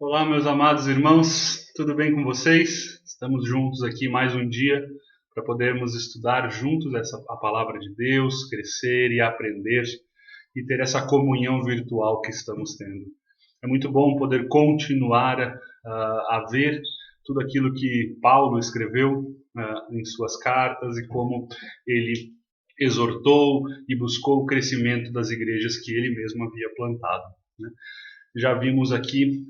Olá, meus amados irmãos, tudo bem com vocês? Estamos juntos aqui mais um dia para podermos estudar juntos a palavra de Deus, crescer e aprender e ter essa comunhão virtual que estamos tendo. É muito bom poder continuar a ver tudo aquilo que Paulo escreveu em suas cartas e como ele exortou e buscou o crescimento das igrejas que ele mesmo havia plantado, né? Já vimos aqui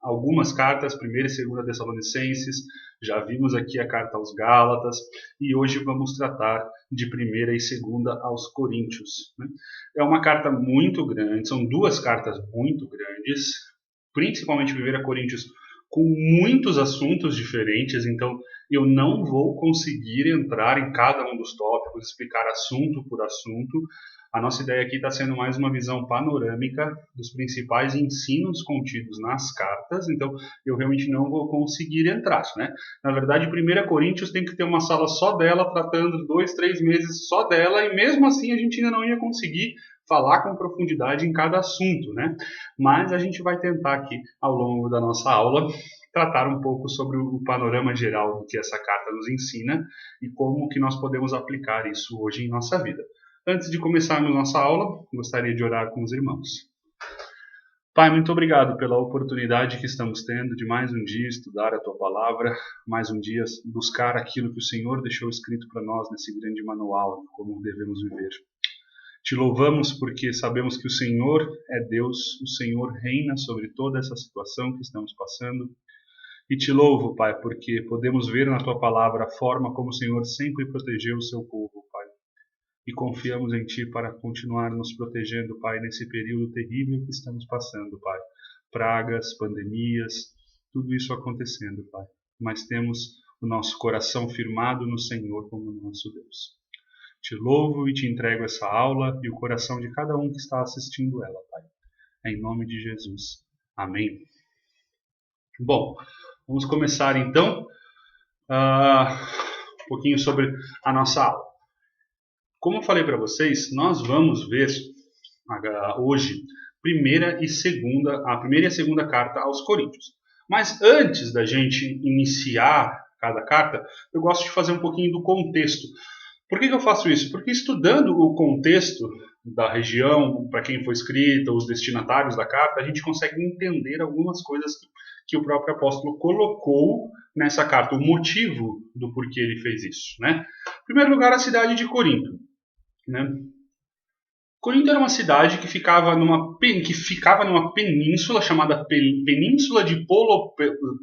algumas cartas, 1ª e 2ª Tessalonicenses, já vimos aqui a carta aos Gálatas, e hoje vamos tratar de 1ª e 2ª aos Coríntios, né? É uma carta muito grande, são duas cartas muito grandes, principalmente 1ª Coríntios, com muitos assuntos diferentes, então eu não vou conseguir entrar em cada um dos tópicos, explicar assunto por assunto. A nossa ideia aqui está sendo mais uma visão panorâmica dos principais ensinos contidos nas cartas, então eu realmente não vou conseguir entrar, né? Na verdade, 1ª Coríntios tem que ter uma sala só dela, tratando 2, 3 meses só dela, e mesmo assim a gente ainda não ia conseguir falar com profundidade em cada assunto, né? Mas a gente vai tentar aqui, ao longo da nossa aula, tratar um pouco sobre o panorama geral do que essa carta nos ensina e como que nós podemos aplicar isso hoje em nossa vida. Antes de começarmos nossa aula, gostaria de orar com os irmãos. Pai, muito obrigado pela oportunidade que estamos tendo de mais um dia estudar a Tua Palavra, mais um dia buscar aquilo que o Senhor deixou escrito para nós nesse grande manual de como devemos viver. Te louvamos porque sabemos que o Senhor é Deus, o Senhor reina sobre toda essa situação que estamos passando. E te louvo, Pai, porque podemos ver na Tua Palavra a forma como o Senhor sempre protegeu o seu povo, Pai. E confiamos em Ti para continuar nos protegendo, Pai, nesse período terrível que estamos passando, Pai. Pragas, pandemias, tudo isso acontecendo, Pai. Mas temos o nosso coração firmado no Senhor como nosso Deus. Te louvo e te entrego essa aula e o coração de cada um que está assistindo ela, Pai. Em nome de Jesus. Amém. Bom, vamos começar então um pouquinho sobre a nossa aula. Como eu falei para vocês, nós vamos ver hoje a 1ª e a 2ª carta aos Coríntios. Mas antes da gente iniciar cada carta, eu gosto de fazer um pouquinho do contexto. Por que eu faço isso? Porque estudando o contexto da região, para quem foi escrita, os destinatários da carta, a gente consegue entender algumas coisas que o próprio apóstolo colocou nessa carta, o motivo do porquê ele fez isso, né? Em primeiro lugar, a cidade de Corinto, né? Corinto era uma cidade que ficava numa península chamada Península de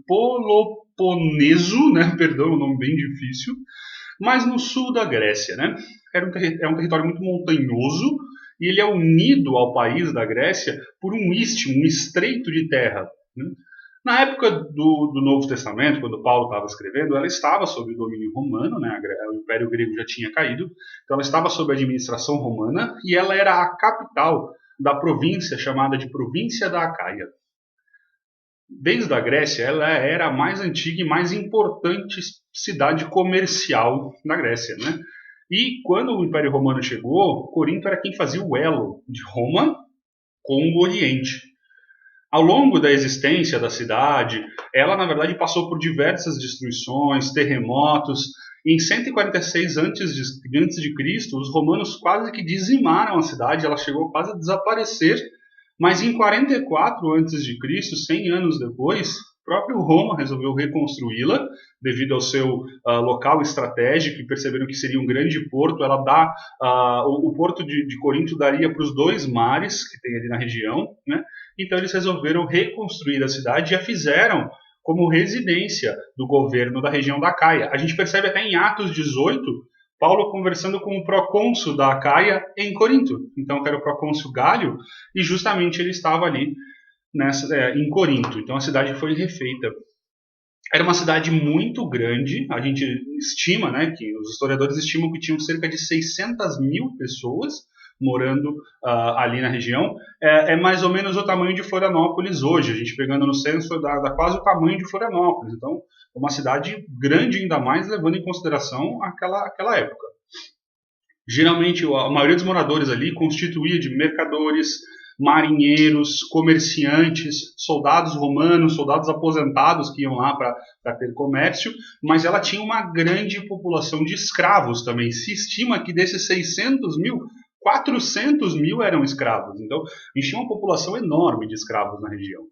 Peloponeso, né? Perdão, um nome bem difícil, mas no sul da Grécia, né? É um território muito montanhoso e ele é unido ao país da Grécia por um istmo, um estreito de terra, né? Na época do Novo Testamento, quando Paulo estava escrevendo, ela estava sob o domínio romano, né? O Império Grego já tinha caído, então ela estava sob a administração romana e ela era a capital da província chamada de Província da Acaia. Desde a Grécia, ela era a mais antiga e mais importante cidade comercial da Grécia, né? E quando o Império Romano chegou, Corinto era quem fazia o elo de Roma com o Oriente. Ao longo da existência da cidade, ela na verdade passou por diversas destruições, terremotos. Em 146 a.C., os romanos quase que dizimaram a cidade, ela chegou quase a desaparecer. Mas em 44 a.C., 100 anos depois, o próprio Roma resolveu reconstruí-la devido ao seu local estratégico e perceberam que seria um grande porto. O porto de Corinto daria para os 2 mares que tem ali na região, né? Então eles resolveram reconstruir a cidade e a fizeram como residência do governo da região da Acaia. A gente percebe até em Atos 18, Paulo conversando com o procônsul da Acaia em Corinto. Então, que era o procônsul Galho, e justamente ele estava ali em Corinto. Então, a cidade foi refeita. Era uma cidade muito grande. A gente estima, né, que os historiadores estimam que tinham cerca de 600.000 pessoas morando ali na região. É mais ou menos o tamanho de Florianópolis hoje. A gente pegando no censo, dá quase o tamanho de Florianópolis. Então, uma cidade grande, ainda mais levando em consideração aquela época. Geralmente, a maioria dos moradores ali constituía de mercadores, marinheiros, comerciantes, soldados romanos, soldados aposentados que iam lá para ter comércio, mas ela tinha uma grande população de escravos também. Se estima que desses 600 mil, 400 mil eram escravos. Então, a gente tinha uma população enorme de escravos na região.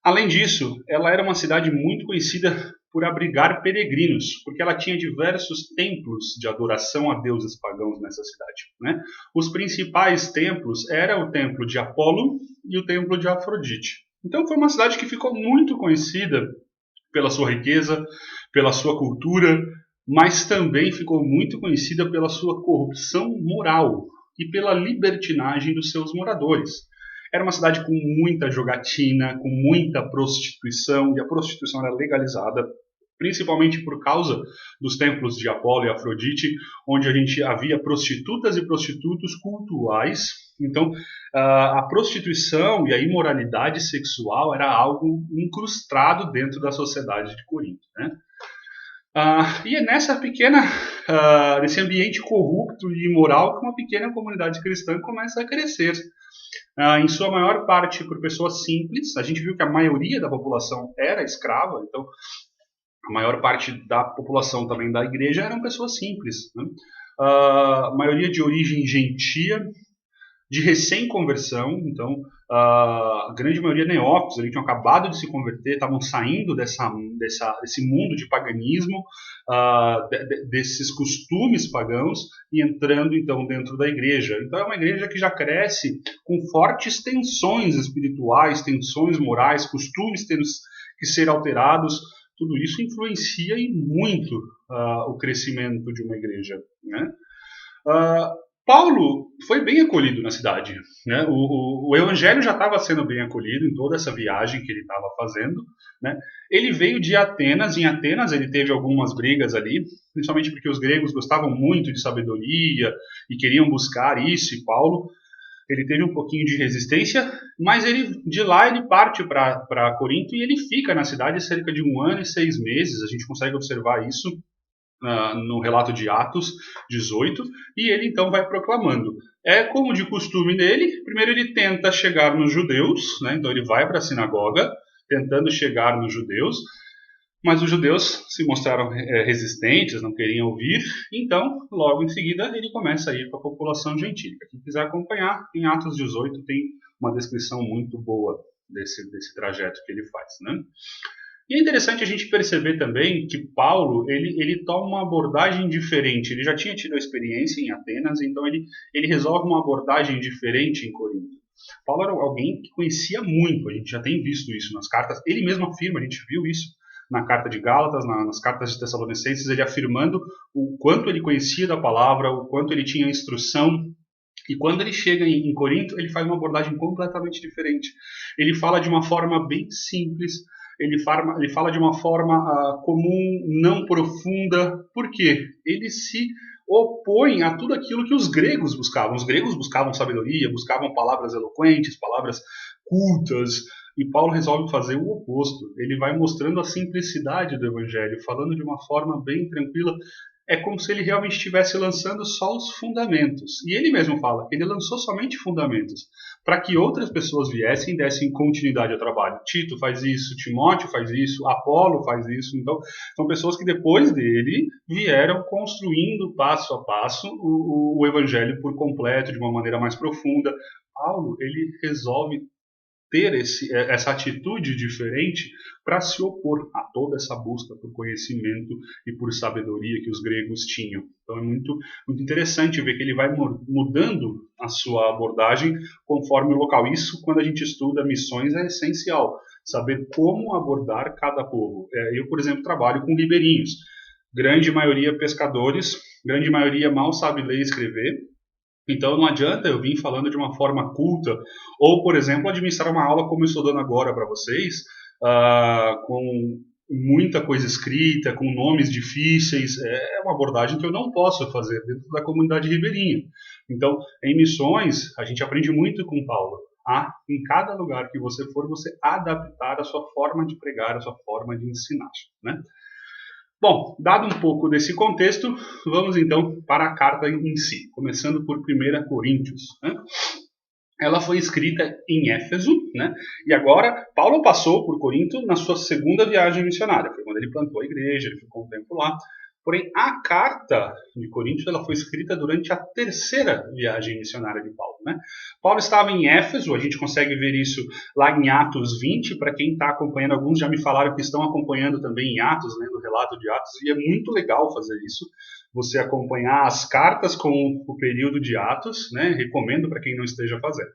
Além disso, ela era uma cidade muito conhecida por abrigar peregrinos, porque ela tinha diversos templos de adoração a deuses pagãos nessa cidade, né? Os principais templos eram o templo de Apolo e o templo de Afrodite. Então foi uma cidade que ficou muito conhecida pela sua riqueza, pela sua cultura, mas também ficou muito conhecida pela sua corrupção moral e pela libertinagem dos seus moradores. Era uma cidade com muita jogatina, com muita prostituição, e a prostituição era legalizada, principalmente por causa dos templos de Apolo e Afrodite, onde a gente havia prostitutas e prostitutos cultuais. Então, a prostituição e a imoralidade sexual era algo incrustado dentro da sociedade de Corinto, né? E é nesse ambiente corrupto e imoral que uma pequena comunidade cristã começa a crescer. Em sua maior parte por pessoas simples. A gente viu que a maioria da população era escrava, então a maior parte da população também da igreja eram pessoas simples, né? A maioria de origem gentia, de recém-conversão, então a grande maioria neófitos, eles tinham acabado de se converter, estavam saindo desse mundo de paganismo, desses costumes pagãos, e entrando então dentro da igreja. Então é uma igreja que já cresce com fortes tensões espirituais, tensões morais, costumes tendo que ser alterados. Tudo isso influencia e muito o crescimento de uma igreja, né? Paulo foi bem acolhido na cidade, né? O evangelho já estava sendo bem acolhido em toda essa viagem que ele estava fazendo, né? Ele veio de Atenas. Em Atenas ele teve algumas brigas ali, principalmente porque os gregos gostavam muito de sabedoria e queriam buscar isso, e Paulo, ele teve um pouquinho de resistência, mas de lá ele parte para Corinto e ele fica na cidade cerca de 1 ano e 6 meses. A gente consegue observar isso no relato de Atos 18, e ele então vai proclamando. É como de costume dele, primeiro ele tenta chegar nos judeus, né? Então ele vai para a sinagoga, tentando chegar nos judeus, mas os judeus se mostraram resistentes, não queriam ouvir, então logo em seguida ele começa a ir para a população gentílica. Quem quiser acompanhar, em Atos 18 tem uma descrição muito boa desse trajeto que ele faz, né? E é interessante a gente perceber também que Paulo, ele toma uma abordagem diferente. Ele já tinha tido a experiência em Atenas, então ele resolve uma abordagem diferente em Corinto. Paulo era alguém que conhecia muito, a gente já tem visto isso nas cartas, ele mesmo afirma, a gente viu isso na carta de Gálatas, nas cartas de Tessalonicenses, ele afirmando o quanto ele conhecia da palavra, o quanto ele tinha instrução. E quando ele chega em Corinto, ele faz uma abordagem completamente diferente. Ele fala de uma forma bem simples, ele fala de uma forma comum, não profunda. Por quê? Ele se opõe a tudo aquilo que os gregos buscavam. Os gregos buscavam sabedoria, buscavam palavras eloquentes, palavras cultas, e Paulo resolve fazer o oposto. Ele vai mostrando a simplicidade do evangelho, falando de uma forma bem tranquila. É como se ele realmente estivesse lançando só os fundamentos. E ele mesmo fala que ele lançou somente fundamentos, para que outras pessoas viessem e dessem continuidade ao trabalho. Tito faz isso, Timóteo faz isso, Apolo faz isso. Então, são pessoas que depois dele vieram construindo passo a passo o evangelho por completo, de uma maneira mais profunda. Paulo, ele resolve ter essa atitude diferente para se opor a toda essa busca por conhecimento e por sabedoria que os gregos tinham. Então é muito, muito interessante ver que ele vai mudando a sua abordagem conforme o local. Isso, quando a gente estuda missões, é essencial, saber como abordar cada povo. Eu, por exemplo, trabalho com ribeirinhos, grande maioria pescadores, grande maioria mal sabe ler e escrever. Então não adianta eu vir falando de uma forma culta, ou, por exemplo, administrar uma aula como eu estou dando agora para vocês, com muita coisa escrita, com nomes difíceis. É uma abordagem que eu não posso fazer dentro da comunidade ribeirinha. Então, em missões, a gente aprende muito com Paulo. Em cada lugar que você for, você adaptar a sua forma de pregar, a sua forma de ensinar, né? Bom, dado um pouco desse contexto, vamos então para a carta em si, começando por 1 Coríntios, né? ela foi escrita em Éfeso, né? E agora Paulo passou por Corinto na sua segunda viagem missionária. Foi quando ele plantou a igreja, ele ficou um tempo lá. Porém, a carta de Corinto ela foi escrita durante a terceira viagem missionária de Paulo, né? Paulo estava em Éfeso, a gente consegue ver isso lá em Atos 20. Para quem está acompanhando, alguns já me falaram que estão acompanhando também em Atos, né, no relato de Atos, e é muito legal fazer isso. Você acompanhar as cartas com o período de Atos, né? Recomendo para quem não esteja fazendo.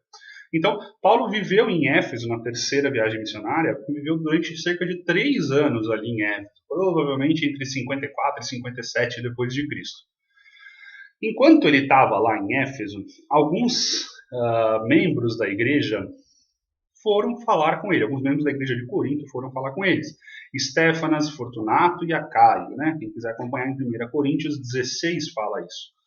Então, Paulo viveu em Éfeso na terceira viagem missionária, viveu durante cerca de 3 anos ali em Éfeso, provavelmente entre 54 e 57 depois de Cristo. Enquanto ele estava lá em Éfeso, alguns membros da igreja foram falar com ele. Alguns membros da igreja de Corinto foram falar com eles. Estéfanas, Fortunato e Acaio, né? Quem quiser acompanhar em 1 Coríntios 16 fala isso.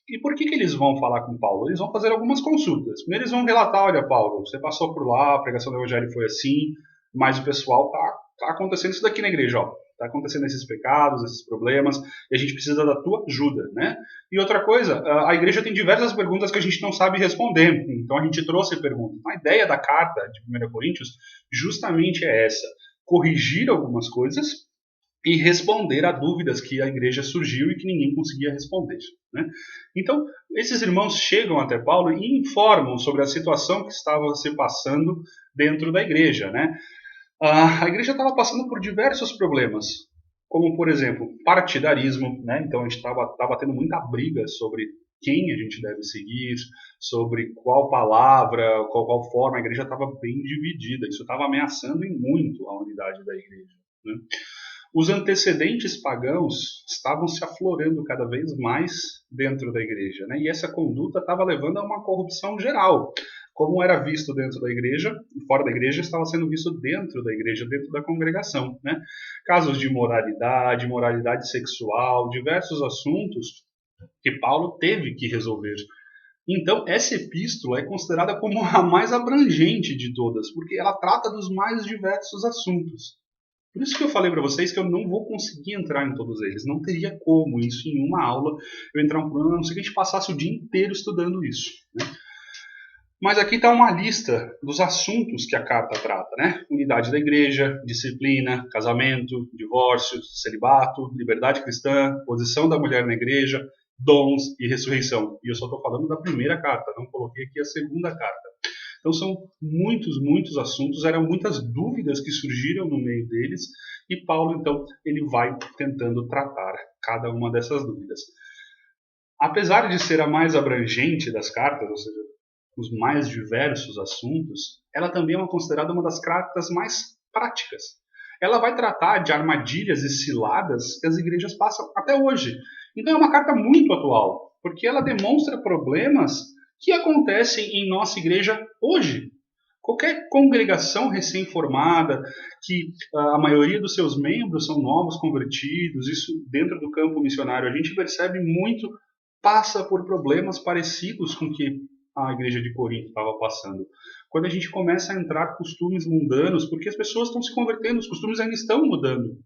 E por que eles vão falar com Paulo? Eles vão fazer algumas consultas. Primeiro eles vão relatar, olha Paulo, você passou por lá, a pregação do evangelho foi assim, mas o pessoal tá acontecendo isso daqui na igreja, ó. Tá acontecendo esses pecados, esses problemas, e a gente precisa da tua ajuda, né? E outra coisa, a igreja tem diversas perguntas que a gente não sabe responder, então a gente trouxe perguntas. A ideia da carta de 1 Coríntios justamente é essa, corrigir algumas coisas e responder a dúvidas que a igreja surgiu e que ninguém conseguia responder, né? Então, esses irmãos chegam até Paulo e informam sobre a situação que estava se passando dentro da igreja, né? A igreja estava passando por diversos problemas, como, por exemplo, partidarismo, né? Então, a gente estava tendo muita briga sobre quem a gente deve seguir, sobre qual palavra, qual forma. A igreja estava bem dividida. Isso estava ameaçando em muito a unidade da igreja, né? Os antecedentes pagãos estavam se aflorando cada vez mais dentro da igreja, né? E essa conduta estava levando a uma corrupção geral. Como era visto dentro da igreja, fora da igreja, estava sendo visto dentro da igreja, dentro da congregação, né? Casos de moralidade sexual, diversos assuntos que Paulo teve que resolver. Então, essa epístola é considerada como a mais abrangente de todas, porque ela trata dos mais diversos assuntos. Por isso que eu falei para vocês que eu não vou conseguir entrar em todos eles. Não teria como isso em uma aula eu entrar um problema, a não ser que a gente passasse o dia inteiro estudando isso, né? Mas aqui está uma lista dos assuntos que a carta trata, né? Unidade da igreja, disciplina, casamento, divórcio, celibato, liberdade cristã, posição da mulher na igreja, dons e ressurreição. E eu só estou falando da primeira carta, não coloquei aqui a segunda carta. Então são muitos assuntos, eram muitas dúvidas que surgiram no meio deles, e Paulo, então, ele vai tentando tratar cada uma dessas dúvidas. Apesar de ser a mais abrangente das cartas, ou seja, os mais diversos assuntos, ela também é considerada uma das cartas mais práticas. Ela vai tratar de armadilhas e ciladas que as igrejas passam até hoje. Então é uma carta muito atual, porque ela demonstra problemas que acontecem em nossa igreja hoje. Qualquer congregação recém-formada, que a maioria dos seus membros são novos convertidos, isso dentro do campo missionário, a gente percebe muito, passa por problemas parecidos com que a igreja de Corinto estava passando. Quando a gente começa a entrar costumes mundanos, porque as pessoas estão se convertendo, os costumes ainda estão mudando.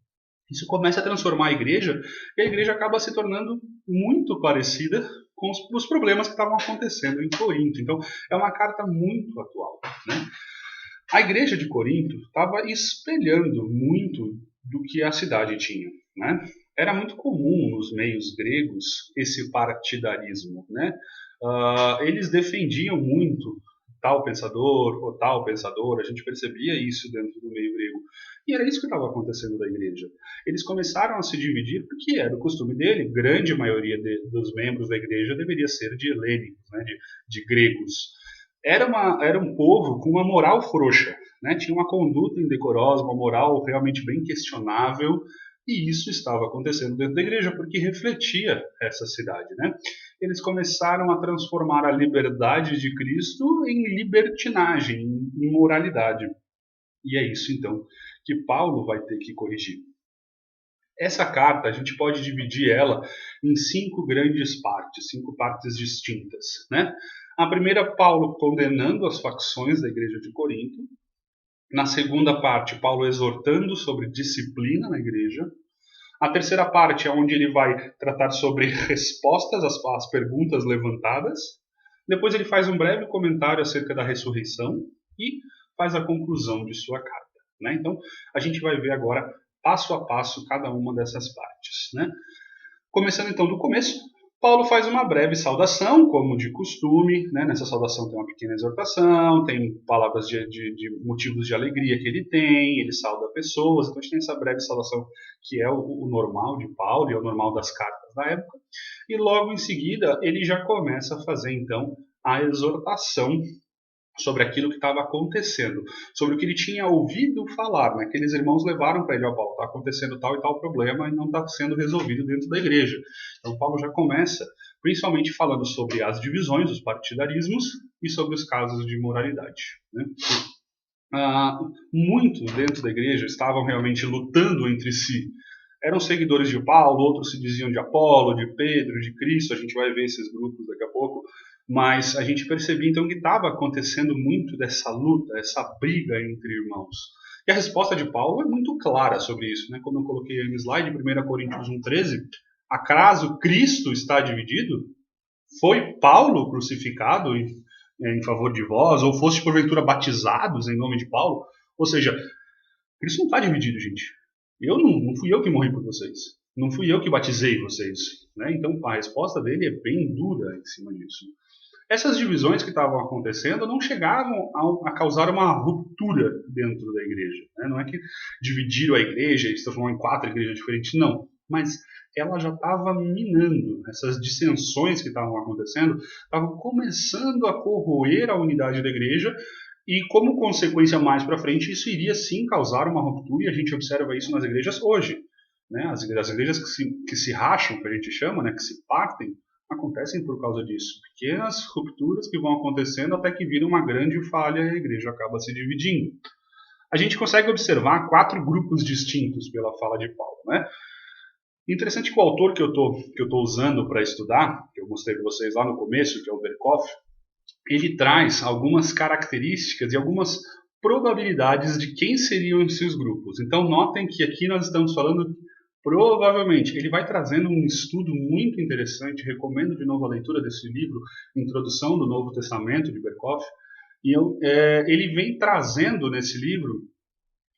Isso começa a transformar a igreja, e a igreja acaba se tornando muito parecida com os problemas que estavam acontecendo em Corinto. Então, é uma carta muito atual, né? A igreja de Corinto estava espelhando muito do que a cidade tinha, né? Era muito comum nos meios gregos esse partidarismo, né? Eles defendiam muito tal pensador ou tal pensador, a gente percebia isso dentro do meio grego. E era isso que estava acontecendo da igreja. Eles começaram a se dividir porque era o costume dele, grande maioria dos membros da igreja deveria ser de helênicos, né, de gregos. Era um povo com uma moral frouxa, né, tinha uma conduta indecorosa, uma moral realmente bem questionável, e isso estava acontecendo dentro da igreja porque refletia essa cidade, né? Eles começaram a transformar a liberdade de Cristo em libertinagem, em imoralidade. E é isso, então, que Paulo vai ter que corrigir. Essa carta, a gente pode dividir ela em 5 grandes partes, 5 partes distintas, né? A primeira, Paulo condenando as facções da igreja de Corinto. Na segunda parte, Paulo exortando sobre disciplina na igreja. A terceira parte é onde ele vai tratar sobre respostas às perguntas levantadas. Depois ele faz um breve comentário acerca da ressurreição e faz a conclusão de sua carta, né? Então, a gente vai ver agora, passo a passo, cada uma dessas partes, né? Começando então do começo, Paulo faz uma breve saudação, como de costume, né? Nessa saudação tem uma pequena exortação, tem palavras de motivos de alegria que ele tem, ele sauda pessoas, então a gente tem essa breve saudação que é o normal de Paulo e é o normal das cartas da época, e logo em seguida ele já começa a fazer então a exortação sobre aquilo que estava acontecendo, sobre o que ele tinha ouvido falar, né? Aqueles irmãos levaram para ele, ó, Paulo, está acontecendo tal e tal problema e não está sendo resolvido dentro da igreja. Então Paulo já começa, principalmente falando sobre as divisões, os partidarismos e sobre os casos de imoralidade, né? Muitos dentro da igreja estavam realmente lutando entre si. Eram seguidores de Paulo, outros se diziam de Apolo, de Pedro, de Cristo, a gente vai ver esses grupos daqui a pouco, mas a gente percebia então que estava acontecendo muito dessa luta, essa briga entre irmãos. E a resposta de Paulo é muito clara sobre isso, né? Como eu coloquei aí no slide, 1 Coríntios 1,13, acaso Cristo está dividido? Foi Paulo crucificado em favor de vós, ou foste porventura batizados em nome de Paulo? Ou seja, Cristo não está dividido, gente. Não fui eu que morri por vocês. Não fui eu que batizei vocês, né? Então a resposta dele é bem dura em cima disso. Essas divisões que estavam acontecendo não chegavam a causar uma ruptura dentro da igreja, né? Não é que dividiram a igreja e se transformaram em 4 igrejas diferentes, não. Mas ela já estava minando. Essas dissensões que estavam acontecendo estavam começando a corroer a unidade da igreja e, como consequência, mais para frente, isso iria sim causar uma ruptura, e a gente observa isso nas igrejas hoje, né? As igrejas que se racham, que a gente chama, né? Que se partem, acontecem por causa disso. Pequenas rupturas que vão acontecendo até que viram uma grande falha e a igreja acaba se dividindo. A gente consegue observar 4 grupos distintos pela fala de Paulo, né? Interessante que o autor que eu tô usando para estudar, que eu mostrei para vocês lá no começo, que é o Berkhoff, ele traz algumas características e algumas probabilidades de quem seriam esses grupos. Então notem que aqui nós estamos falando provavelmente. Ele vai trazendo um estudo muito interessante, recomendo de novo a leitura desse livro, Introdução do Novo Testamento, de Berkhoff, e ele vem trazendo nesse livro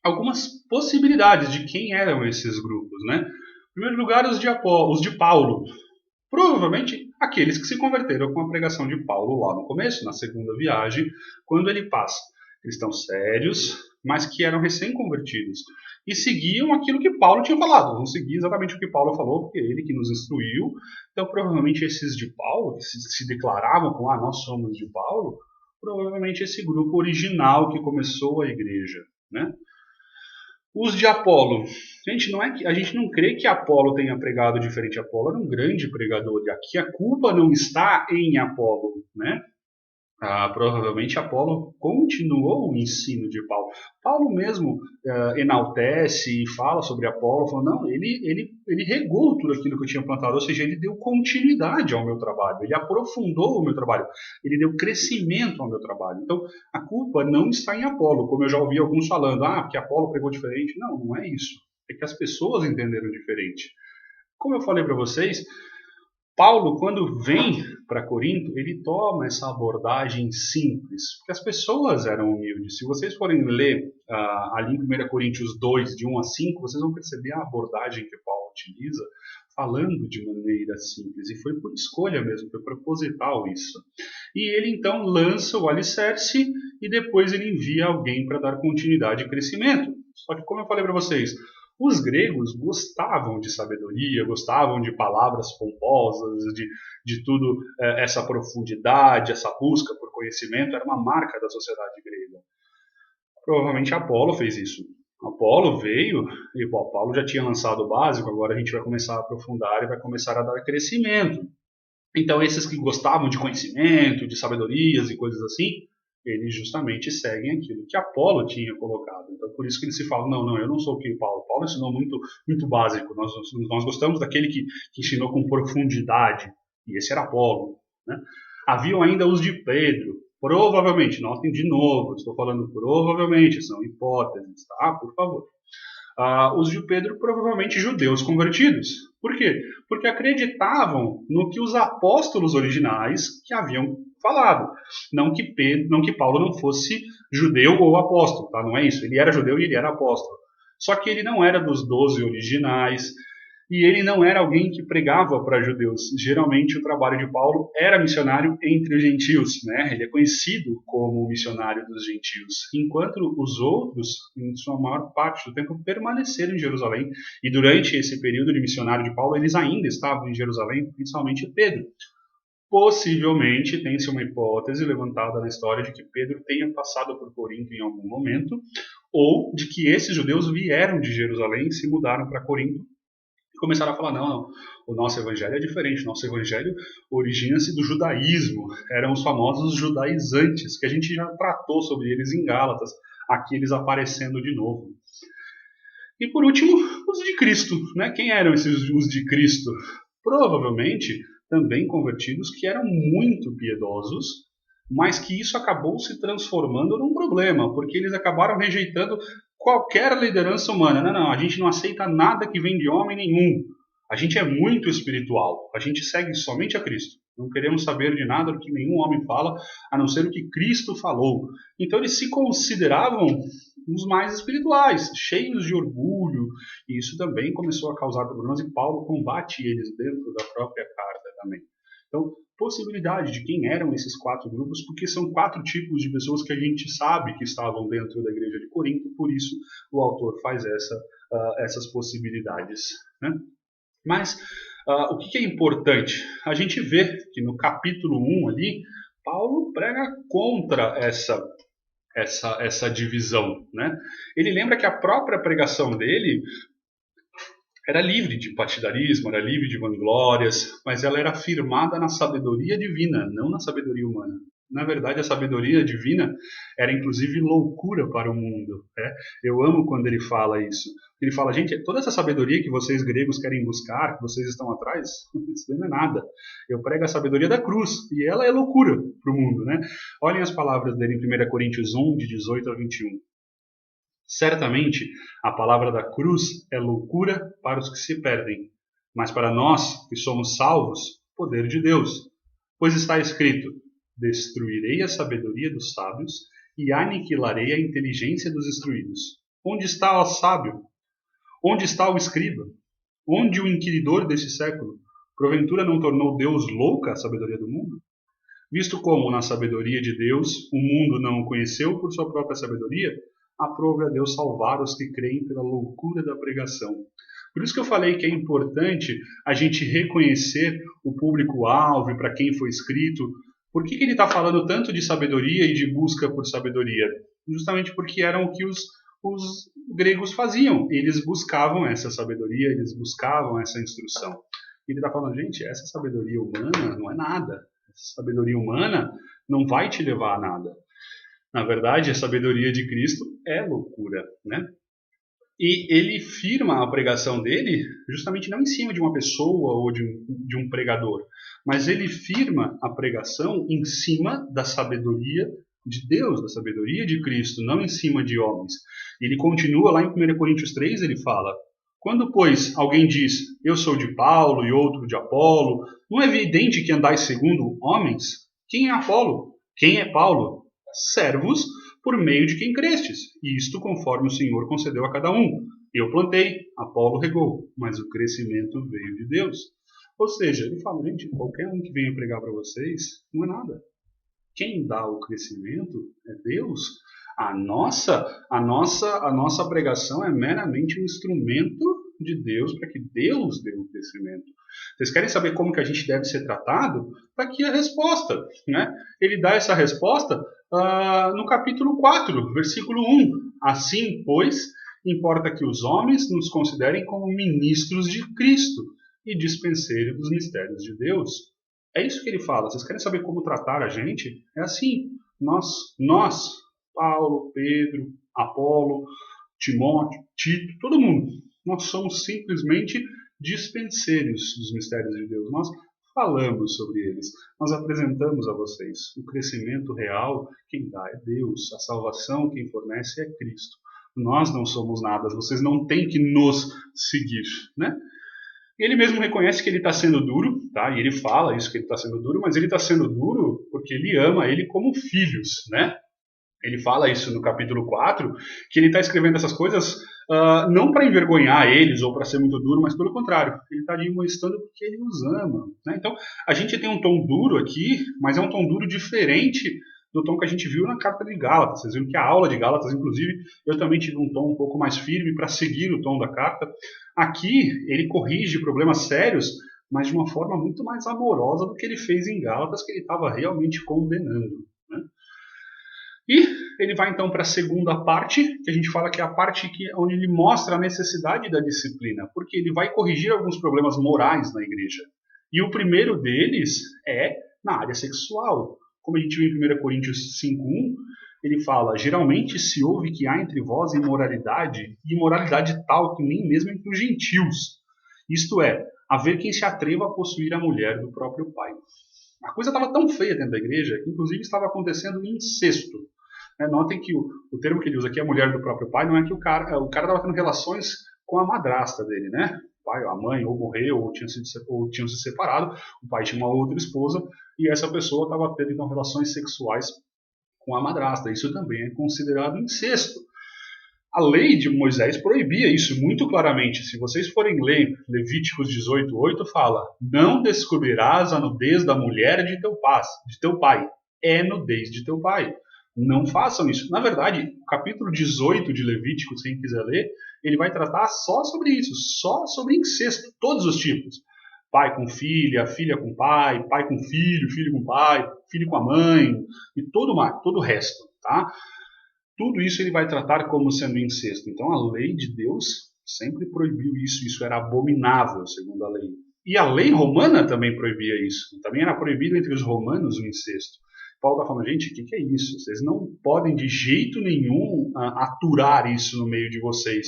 algumas possibilidades de quem eram esses grupos, né? Em primeiro lugar, os de Paulo. Provavelmente aqueles que se converteram com a pregação de Paulo lá no começo, na segunda viagem, quando ele passa. Cristãos sérios, mas que eram recém-convertidos. E seguiam aquilo que Paulo tinha falado. Vão seguir exatamente o que Paulo falou, porque é ele que nos instruiu. Então, provavelmente, esses de Paulo, que se declaravam como, nós somos de Paulo, provavelmente esse grupo original que começou a igreja, né? Os de Apolo. Gente, não é que a gente não crê que Apolo tenha pregado diferente. Apolo era um grande pregador. E aqui a culpa não está em Apolo, né? Provavelmente Apolo continuou o ensino de Paulo. Paulo mesmo enaltece e fala sobre Apolo, falando, não, ele regou tudo aquilo que eu tinha plantado, ou seja, ele deu continuidade ao meu trabalho, ele aprofundou o meu trabalho, ele deu crescimento ao meu trabalho. Então, a culpa não está em Apolo, como eu já ouvi alguns falando, porque Apolo pregou diferente. Não, não é isso. É que as pessoas entenderam diferente. Como eu falei para vocês, Paulo, quando vem para Corinto, ele toma essa abordagem simples, porque as pessoas eram humildes. Se vocês forem ler ali em 1 Coríntios 2, de 1 a 5, vocês vão perceber a abordagem que Paulo utiliza, falando de maneira simples, e foi por escolha mesmo, foi proposital isso. E ele então lança o alicerce e depois ele envia alguém para dar continuidade e crescimento. Só que, como eu falei para vocês, os gregos gostavam de sabedoria, gostavam de palavras pomposas, de tudo essa profundidade, essa busca por conhecimento, era uma marca da sociedade grega. Provavelmente Apolo fez isso. Apolo veio e Paulo já tinha lançado o básico, agora a gente vai começar a aprofundar e vai começar a dar crescimento. Então esses que gostavam de conhecimento, de sabedorias e coisas assim, eles justamente seguem aquilo que Apolo tinha colocado. Então, por isso que eles se falam, não, eu não sou o que Paulo. Paulo ensinou muito, muito básico. Nós gostamos daquele que ensinou com profundidade. E esse era Apolo, né? Haviam ainda os de Pedro. Provavelmente, notem de novo, estou falando provavelmente, são hipóteses, tá? Por favor. Os de Pedro, provavelmente judeus convertidos. Por quê? Porque acreditavam no que os apóstolos originais que haviam falado. Não que Paulo não fosse judeu ou apóstolo, tá? Não é isso. Ele era judeu e ele era apóstolo. Só que ele não era dos 12 originais, e ele não era alguém que pregava para judeus. Geralmente o trabalho de Paulo era missionário entre os gentios, né? Ele é conhecido como missionário dos gentios, enquanto os outros, em sua maior parte do tempo, permaneceram em Jerusalém. E durante esse período de missionário de Paulo, eles ainda estavam em Jerusalém, principalmente Pedro. Possivelmente tem-se uma hipótese levantada na história de que Pedro tenha passado por Corinto em algum momento, ou de que esses judeus vieram de Jerusalém e se mudaram para Corinto e começaram a falar, não, o nosso evangelho é diferente, o nosso evangelho origina-se do judaísmo, eram os famosos judaizantes, que a gente já tratou sobre eles em Gálatas, aqui eles aparecendo de novo. E por último, os de Cristo, né? Quem eram esses os de Cristo? Provavelmente também convertidos que eram muito piedosos, mas que isso acabou se transformando num problema, porque eles acabaram rejeitando qualquer liderança humana. Não, a gente não aceita nada que vem de homem nenhum. A gente é muito espiritual, a gente segue somente a Cristo. Não queremos saber de nada do que nenhum homem fala, a não ser o que Cristo falou. Então eles se consideravam os mais espirituais, cheios de orgulho, e isso também começou a causar problemas, e Paulo combate eles dentro da própria carta também. Então, possibilidade de quem eram esses 4 grupos, porque são 4 tipos de pessoas que a gente sabe que estavam dentro da igreja de Corinto, por isso o autor faz essas possibilidades, né? Mas o que é importante? A gente vê que no capítulo 1 ali, Paulo prega contra essa divisão, né? Ele lembra que a própria pregação dele era livre de partidarismo, era livre de vanglórias, mas ela era firmada na sabedoria divina, não na sabedoria humana. Na verdade, a sabedoria divina era inclusive loucura para o mundo, né? Eu amo quando ele fala isso. Ele fala, gente, toda essa sabedoria que vocês gregos querem buscar, que vocês estão atrás, isso não é nada. Eu prego a sabedoria da cruz, e ela é loucura para o mundo, né? Olhem as palavras dele em 1 Coríntios 1, de 18 a 21. Certamente, a palavra da cruz é loucura para os que se perdem, mas para nós, que somos salvos, poder de Deus. Pois está escrito, destruirei a sabedoria dos sábios e aniquilarei a inteligência dos instruídos. Onde está o sábio? Onde está o escriba? Onde o inquiridor deste século? Porventura não tornou Deus louca a sabedoria do mundo? Visto como, na sabedoria de Deus, o mundo não o conheceu por sua própria sabedoria, aprove a Deus salvar os que creem pela loucura da pregação. Por isso que eu falei que é importante a gente reconhecer o público-alvo e para quem foi escrito. Por que ele está falando tanto de sabedoria e de busca por sabedoria? Justamente porque eram o que os gregos faziam. Eles buscavam essa sabedoria, eles buscavam essa instrução. E ele está falando, gente, essa sabedoria humana não é nada. Essa sabedoria humana não vai te levar a nada. Na verdade, a sabedoria de Cristo é loucura, né? E ele firma a pregação dele justamente não em cima de uma pessoa ou de um pregador, mas ele firma a pregação em cima da sabedoria de Deus, da sabedoria de Cristo, não em cima de homens. Ele continua lá em 1 Coríntios 3, ele fala, quando, pois, alguém diz, eu sou de Paulo e outro de Apolo, não é evidente que andais segundo homens? Quem é Apolo? Quem é Paulo? Servos por meio de quem crestes, e isto conforme o Senhor concedeu a cada um. Eu plantei, Apolo regou, mas o crescimento veio de Deus. Ou seja, ele fala, gente, qualquer um que venha pregar para vocês, não é nada. Quem dá o crescimento é Deus. A nossa pregação é meramente um instrumento de Deus para que Deus dê o crescimento. Vocês querem saber como que a gente deve ser tratado? Está aqui a resposta, né? Ele dá essa resposta no capítulo 4, versículo 1. Assim, pois, importa que os homens nos considerem como ministros de Cristo e dispenseiros dos mistérios de Deus. É isso que ele fala. Vocês querem saber como tratar a gente? É assim. Nós, Paulo, Pedro, Apolo, Timóteo, Tito, todo mundo, nós somos simplesmente dispenseiros dos mistérios de Deus. Nós falamos sobre eles, nós apresentamos a vocês. O crescimento real, quem dá é Deus. A salvação, quem fornece é Cristo. Nós não somos nada, vocês não têm que nos seguir, né? Ele mesmo reconhece que ele está sendo duro, tá? E ele fala isso, que ele está sendo duro, mas ele está sendo duro porque ele ama ele como filhos, né? Ele fala isso no capítulo 4, que ele está escrevendo essas coisas não para envergonhar eles ou para ser muito duro, mas pelo contrário, ele está ali mostrando porque ele os ama, né? Então, a gente tem um tom duro aqui, mas é um tom duro diferente do tom que a gente viu na carta de Gálatas. Vocês viram que a aula de Gálatas, inclusive, eu também tive um tom um pouco mais firme para seguir o tom da carta. Aqui, ele corrige problemas sérios, mas de uma forma muito mais amorosa do que ele fez em Gálatas, que ele estava realmente condenando, né? E ele vai então para a segunda parte, que a gente fala que é a parte onde ele mostra a necessidade da disciplina, porque ele vai corrigir alguns problemas morais na igreja. E o primeiro deles é na área sexual. Como a gente viu em 1 Coríntios 5:1, ele fala: geralmente se ouve que há entre vós imoralidade, e imoralidade tal que nem mesmo entre os gentios. Isto é, haver quem se atreva a possuir a mulher do próprio pai. A coisa estava tão feia dentro da igreja que inclusive estava acontecendo um incesto. Notem que o termo que ele usa aqui, a mulher do próprio pai, não é que o cara estava tendo relações com a madrasta dele, né? O pai, a mãe, ou morreu, ou tinham se separado, o pai tinha uma outra esposa, e essa pessoa estava tendo então relações sexuais com a madrasta. Isso também é considerado incesto. A lei de Moisés proibia isso muito claramente. Se vocês forem ler Levíticos 18:8, fala: não descobrirás a nudez da mulher de teu pai. É nudez de teu pai. Não façam isso. Na verdade, o capítulo 18 de Levíticos, quem quiser ler, ele vai tratar só sobre isso, só sobre incesto, todos os tipos. Pai com filha, filha com pai, pai com filho, filho com pai, filho com a mãe, e todo o resto, tá? Tudo isso ele vai tratar como sendo incesto. Então a lei de Deus sempre proibiu isso, isso era abominável, segundo a lei. E a lei romana também proibia isso. Também era proibido entre os romanos o incesto. Paulo está falando: gente, o que é isso? Vocês não podem de jeito nenhum aturar isso no meio de vocês.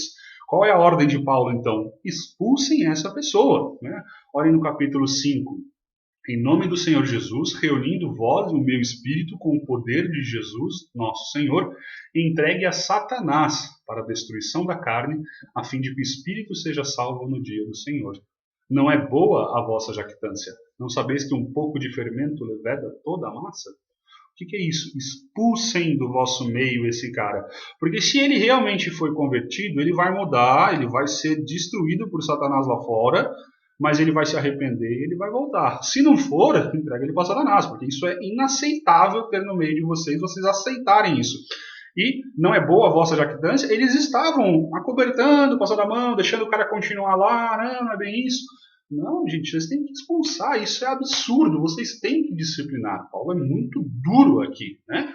Qual é a ordem de Paulo, então? Expulsem essa pessoa, né? Olhem no capítulo 5. Em nome do Senhor Jesus, reunindo vós e o meu espírito com o poder de Jesus, nosso Senhor, entregue a Satanás para a destruição da carne, a fim de que o espírito seja salvo no dia do Senhor. Não é boa a vossa jactância? Não sabeis que um pouco de fermento leveda toda a massa? O que é isso? Expulsem do vosso meio esse cara. Porque se ele realmente foi convertido, ele vai mudar, ele vai ser destruído por Satanás lá fora, mas ele vai se arrepender e ele vai voltar. Se não for, entrega ele para Satanás, porque isso é inaceitável ter no meio de vocês aceitarem isso. E não é boa a vossa jactância? Eles estavam acobertando, passando a mão, deixando o cara continuar lá, não é bem isso. Não, gente, vocês têm que expulsar, isso é absurdo, vocês têm que disciplinar. Paulo é muito duro aqui, né?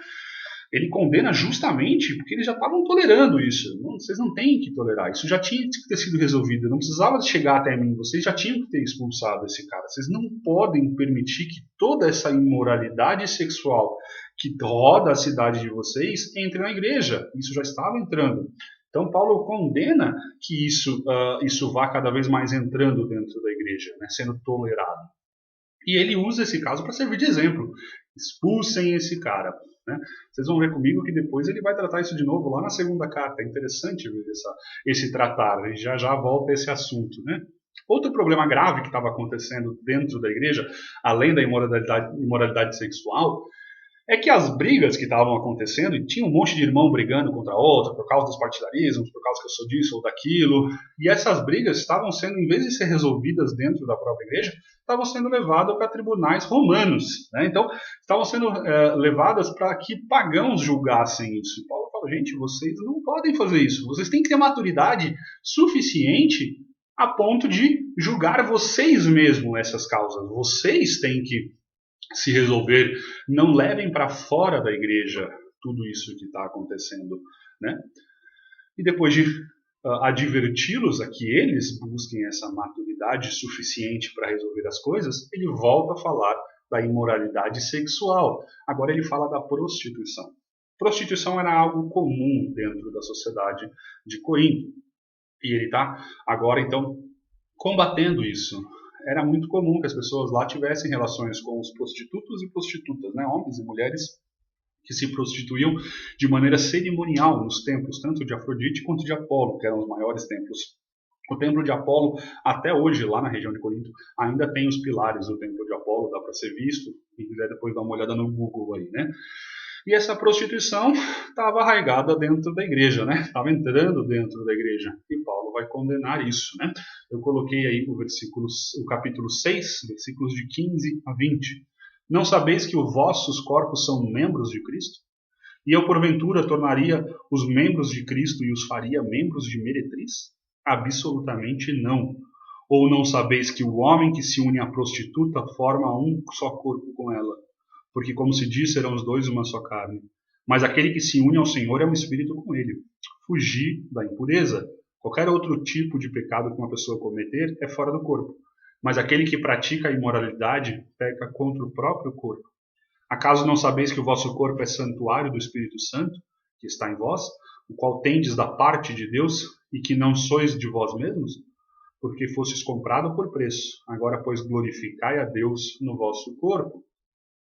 Ele condena justamente porque eles já estavam tolerando isso. Não, vocês não têm que tolerar, isso já tinha que ter sido resolvido, não precisava chegar até mim, vocês já tinham que ter expulsado esse cara. Vocês não podem permitir que toda essa imoralidade sexual que roda a cidade de vocês entre na igreja. Isso já estava entrando. Então Paulo condena que isso vá cada vez mais entrando dentro da igreja, né, sendo tolerado. E ele usa esse caso para servir de exemplo. Expulsem esse cara, né? Vocês vão ver comigo que depois ele vai tratar isso de novo lá na segunda carta. É interessante ver esse tratar. E já volta a esse assunto, né? Outro problema grave que estava acontecendo dentro da igreja, além da imoralidade sexual, é que as brigas que estavam acontecendo, e tinha um monte de irmão brigando contra outro, por causa dos partidarismos, por causa que eu sou disso ou daquilo, e essas brigas estavam sendo, em vez de ser resolvidas dentro da própria igreja, estavam sendo levadas para tribunais romanos, né? Então, estavam sendo levadas para que pagãos julgassem isso. E Paulo fala: gente, vocês não podem fazer isso, vocês têm que ter maturidade suficiente a ponto de julgar vocês mesmos essas causas, vocês têm que se resolver, não levem para fora da igreja tudo isso que está acontecendo, né? E depois de adverti-los a que eles busquem essa maturidade suficiente para resolver as coisas, ele volta a falar da imoralidade sexual. Agora ele fala da prostituição. Prostituição era algo comum dentro da sociedade de Corinto. E ele está agora, então, combatendo isso. Era muito comum que as pessoas lá tivessem relações com os prostitutos e prostitutas, né? Homens e mulheres que se prostituíam de maneira cerimonial nos templos, tanto de Afrodite quanto de Apolo, que eram os maiores templos O templo de Apolo, até hoje, lá na região de Corinto, ainda tem os pilares do templo de Apolo, dá para ser visto. Quem quiser depois dar uma olhada no Google aí, né? E essa prostituição estava arraigada dentro da igreja, né? Estava entrando dentro da igreja. E Paulo vai condenar isso, né? Eu coloquei aí o capítulo 6, versículos de 15 a 20. Não sabeis que os vossos corpos são membros de Cristo? E eu, porventura, tornaria os membros de Cristo e os faria membros de meretriz? Absolutamente não. Ou não sabeis que o homem que se une à prostituta forma um só corpo com ela? Porque, como se diz, serão os dois uma só carne. Mas aquele que se une ao Senhor é um espírito com ele. Fugir da impureza. Qualquer outro tipo de pecado que uma pessoa cometer é fora do corpo. Mas aquele que pratica a imoralidade peca contra o próprio corpo. Acaso não sabeis que o vosso corpo é santuário do Espírito Santo, que está em vós, o qual tendes da parte de Deus, e que não sois de vós mesmos? Porque fostes comprado por preço. Agora, pois, glorificai a Deus no vosso corpo.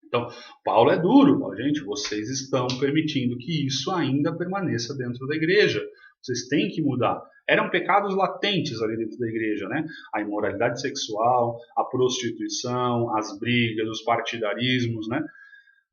Então, Paulo é duro, gente, vocês estão permitindo que isso ainda permaneça dentro da igreja. Vocês têm que mudar. Eram pecados latentes ali dentro da igreja, né? A imoralidade sexual, a prostituição, as brigas, os partidarismos, né?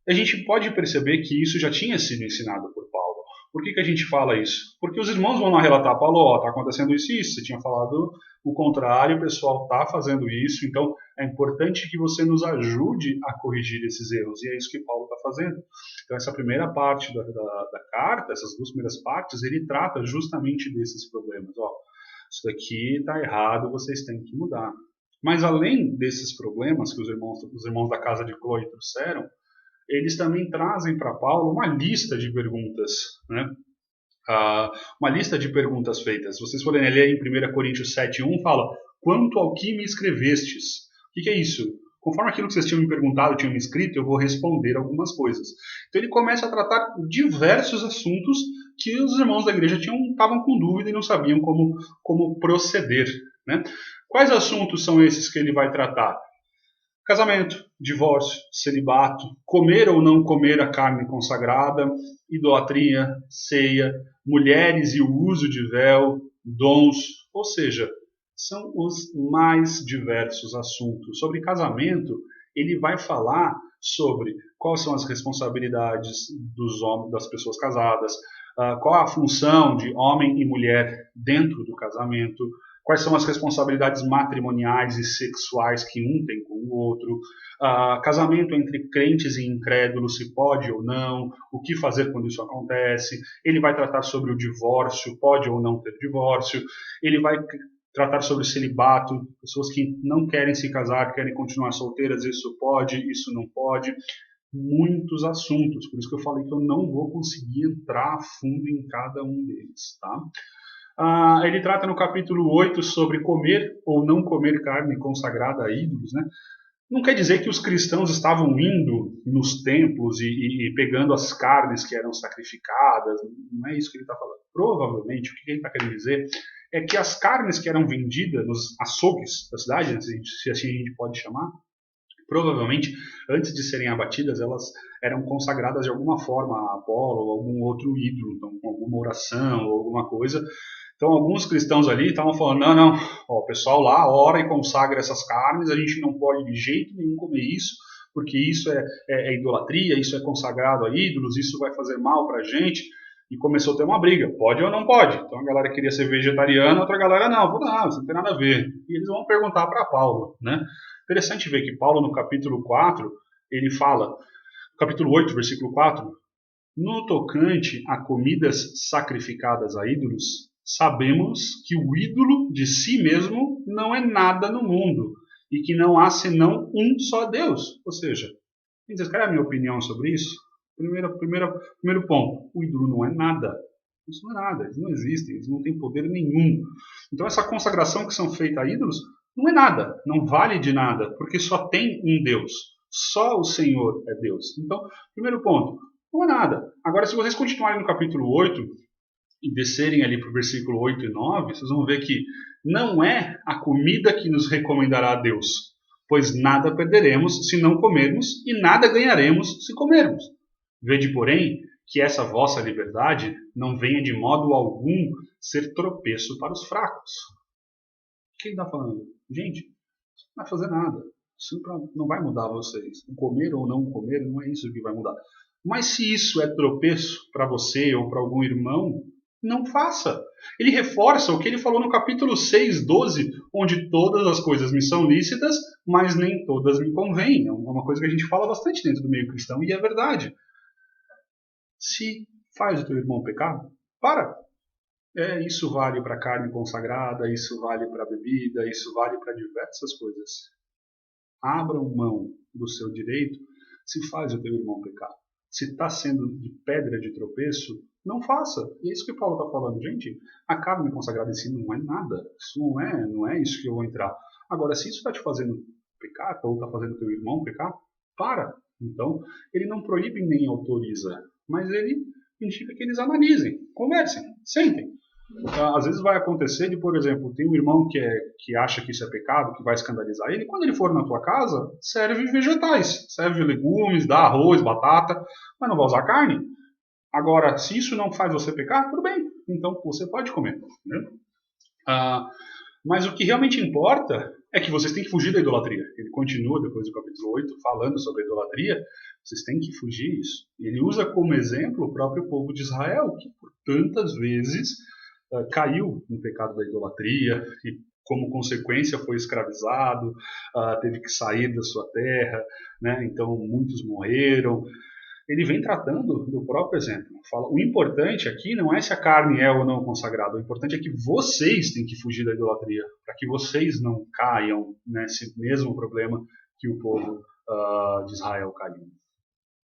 A gente pode perceber que isso já tinha sido ensinado por Paulo. Por que a gente fala isso? Porque os irmãos vão lá relatar, Paulo, está acontecendo isso e isso, você tinha falado o contrário, o pessoal está fazendo isso, então é importante que você nos ajude a corrigir esses erros, e é isso que Paulo está fazendo. Então essa primeira parte da carta, essas duas primeiras partes, ele trata justamente desses problemas. Isso daqui está errado, vocês têm que mudar. Mas além desses problemas que os irmãos da casa de Cloe trouxeram, eles também trazem para Paulo uma lista de perguntas, né? Uma lista de perguntas feitas. Se vocês forem ler em 1 Coríntios 7:1, fala: quanto ao que me escrevestes. O que é isso? Conforme aquilo que vocês tinham me perguntado, tinham me escrito, eu vou responder algumas coisas. Então ele começa a tratar diversos assuntos que os irmãos da igreja estavam com dúvida e não sabiam como proceder, né? Quais assuntos são esses que ele vai tratar? Casamento, divórcio, celibato, comer ou não comer a carne consagrada, idolatria, ceia, mulheres e o uso de véu, dons, ou seja, são os mais diversos assuntos. Sobre casamento, ele vai falar sobre quais são as responsabilidades dos homens, das pessoas casadas, qual a função de homem e mulher dentro do casamento, quais são as responsabilidades matrimoniais e sexuais que um tem com o outro, casamento entre crentes e incrédulos, se pode ou não, o que fazer quando isso acontece. Ele vai tratar sobre o divórcio, pode ou não ter divórcio. Ele vai tratar sobre o celibato, pessoas que não querem se casar, querem continuar solteiras, isso pode, isso não pode. Muitos assuntos, por isso que eu falei que eu não vou conseguir entrar a fundo em cada um deles, tá? Ele trata no capítulo 8 sobre comer ou não comer carne consagrada a ídolos, né? Não quer dizer que os cristãos estavam indo nos templos e pegando as carnes que eram sacrificadas, não é isso que ele está falando. Provavelmente, o que ele está querendo dizer é que as carnes que eram vendidas nos açougues da cidade, se assim a gente pode chamar, provavelmente, antes de serem abatidas, elas eram consagradas de alguma forma a Apolo ou algum outro ídolo, então, com alguma oração ou alguma coisa. Então, alguns cristãos ali estavam falando, não, o pessoal lá ora e consagra essas carnes, a gente não pode de jeito nenhum comer isso, porque isso é idolatria, isso é consagrado a ídolos, isso vai fazer mal para a gente. E começou a ter uma briga, pode ou não pode? Então a galera queria ser vegetariana, outra galera não, isso não tem nada a ver. E eles vão perguntar para Paulo, né? Interessante ver que Paulo no capítulo 4, ele fala, no capítulo 8, versículo 4, no tocante a comidas sacrificadas a ídolos, sabemos que o ídolo de si mesmo não é nada no mundo e que não há senão um só Deus. Ou seja, vocês querem a minha opinião sobre isso? Primeiro ponto, o ídolo não é nada. Isso não é nada, eles não existem, eles não têm poder nenhum. Então essa consagração que são feitas a ídolos não é nada, não vale de nada, porque só tem um Deus. Só o Senhor é Deus. Então, primeiro ponto, não é nada. Agora, se vocês continuarem no capítulo 8 e descerem ali para o versículo 8 e 9, vocês vão ver que não é a comida que nos recomendará a Deus, pois nada perderemos se não comermos e nada ganharemos se comermos. Vede, porém, que essa vossa liberdade não venha de modo algum ser tropeço para os fracos. que ele está falando? Gente, isso não vai fazer nada. Isso não vai mudar vocês. O comer ou não comer não é isso que vai mudar. Mas se isso é tropeço para você ou para algum irmão, não faça. Ele reforça o que ele falou no capítulo 6, 12, onde todas as coisas me são lícitas, mas nem todas me convêm. É uma coisa que a gente fala bastante dentro do meio cristão e é verdade. Se faz o teu irmão pecar, para. Isso vale para carne consagrada, isso vale para bebida, isso vale para diversas coisas. Abram mão do seu direito se faz o teu irmão pecar. Se está sendo de pedra de tropeço, não faça. E é isso que Paulo está falando. Gente, a carne consagrada em si não é nada. Isso não é isso que eu vou entrar. Agora, se isso está te fazendo pecar, ou está fazendo o teu irmão pecar, para. Então, ele não proíbe nem autoriza, mas ele indica que eles analisem, conversem, sentem. Às vezes vai acontecer de, por exemplo, tem um irmão que acha que isso é pecado, que vai escandalizar ele. Quando ele for na tua casa, serve vegetais, serve legumes, dá arroz, batata, mas não vai usar carne. Agora, se isso não faz você pecar, tudo bem, então você pode comer. Né? Mas o que realmente importa é que vocês têm que fugir da idolatria. Ele continua, depois do capítulo 8, falando sobre a idolatria. Vocês têm que fugir disso. Ele usa como exemplo o próprio povo de Israel, que por tantas vezes caiu no pecado da idolatria e, como consequência, foi escravizado, teve que sair da sua terra, né? Então muitos morreram. Ele vem tratando do próprio exemplo. Fala, o importante aqui não é se a carne é ou não consagrada, o importante é que vocês têm que fugir da idolatria, para que vocês não caiam nesse mesmo problema que o povo de Israel caiu.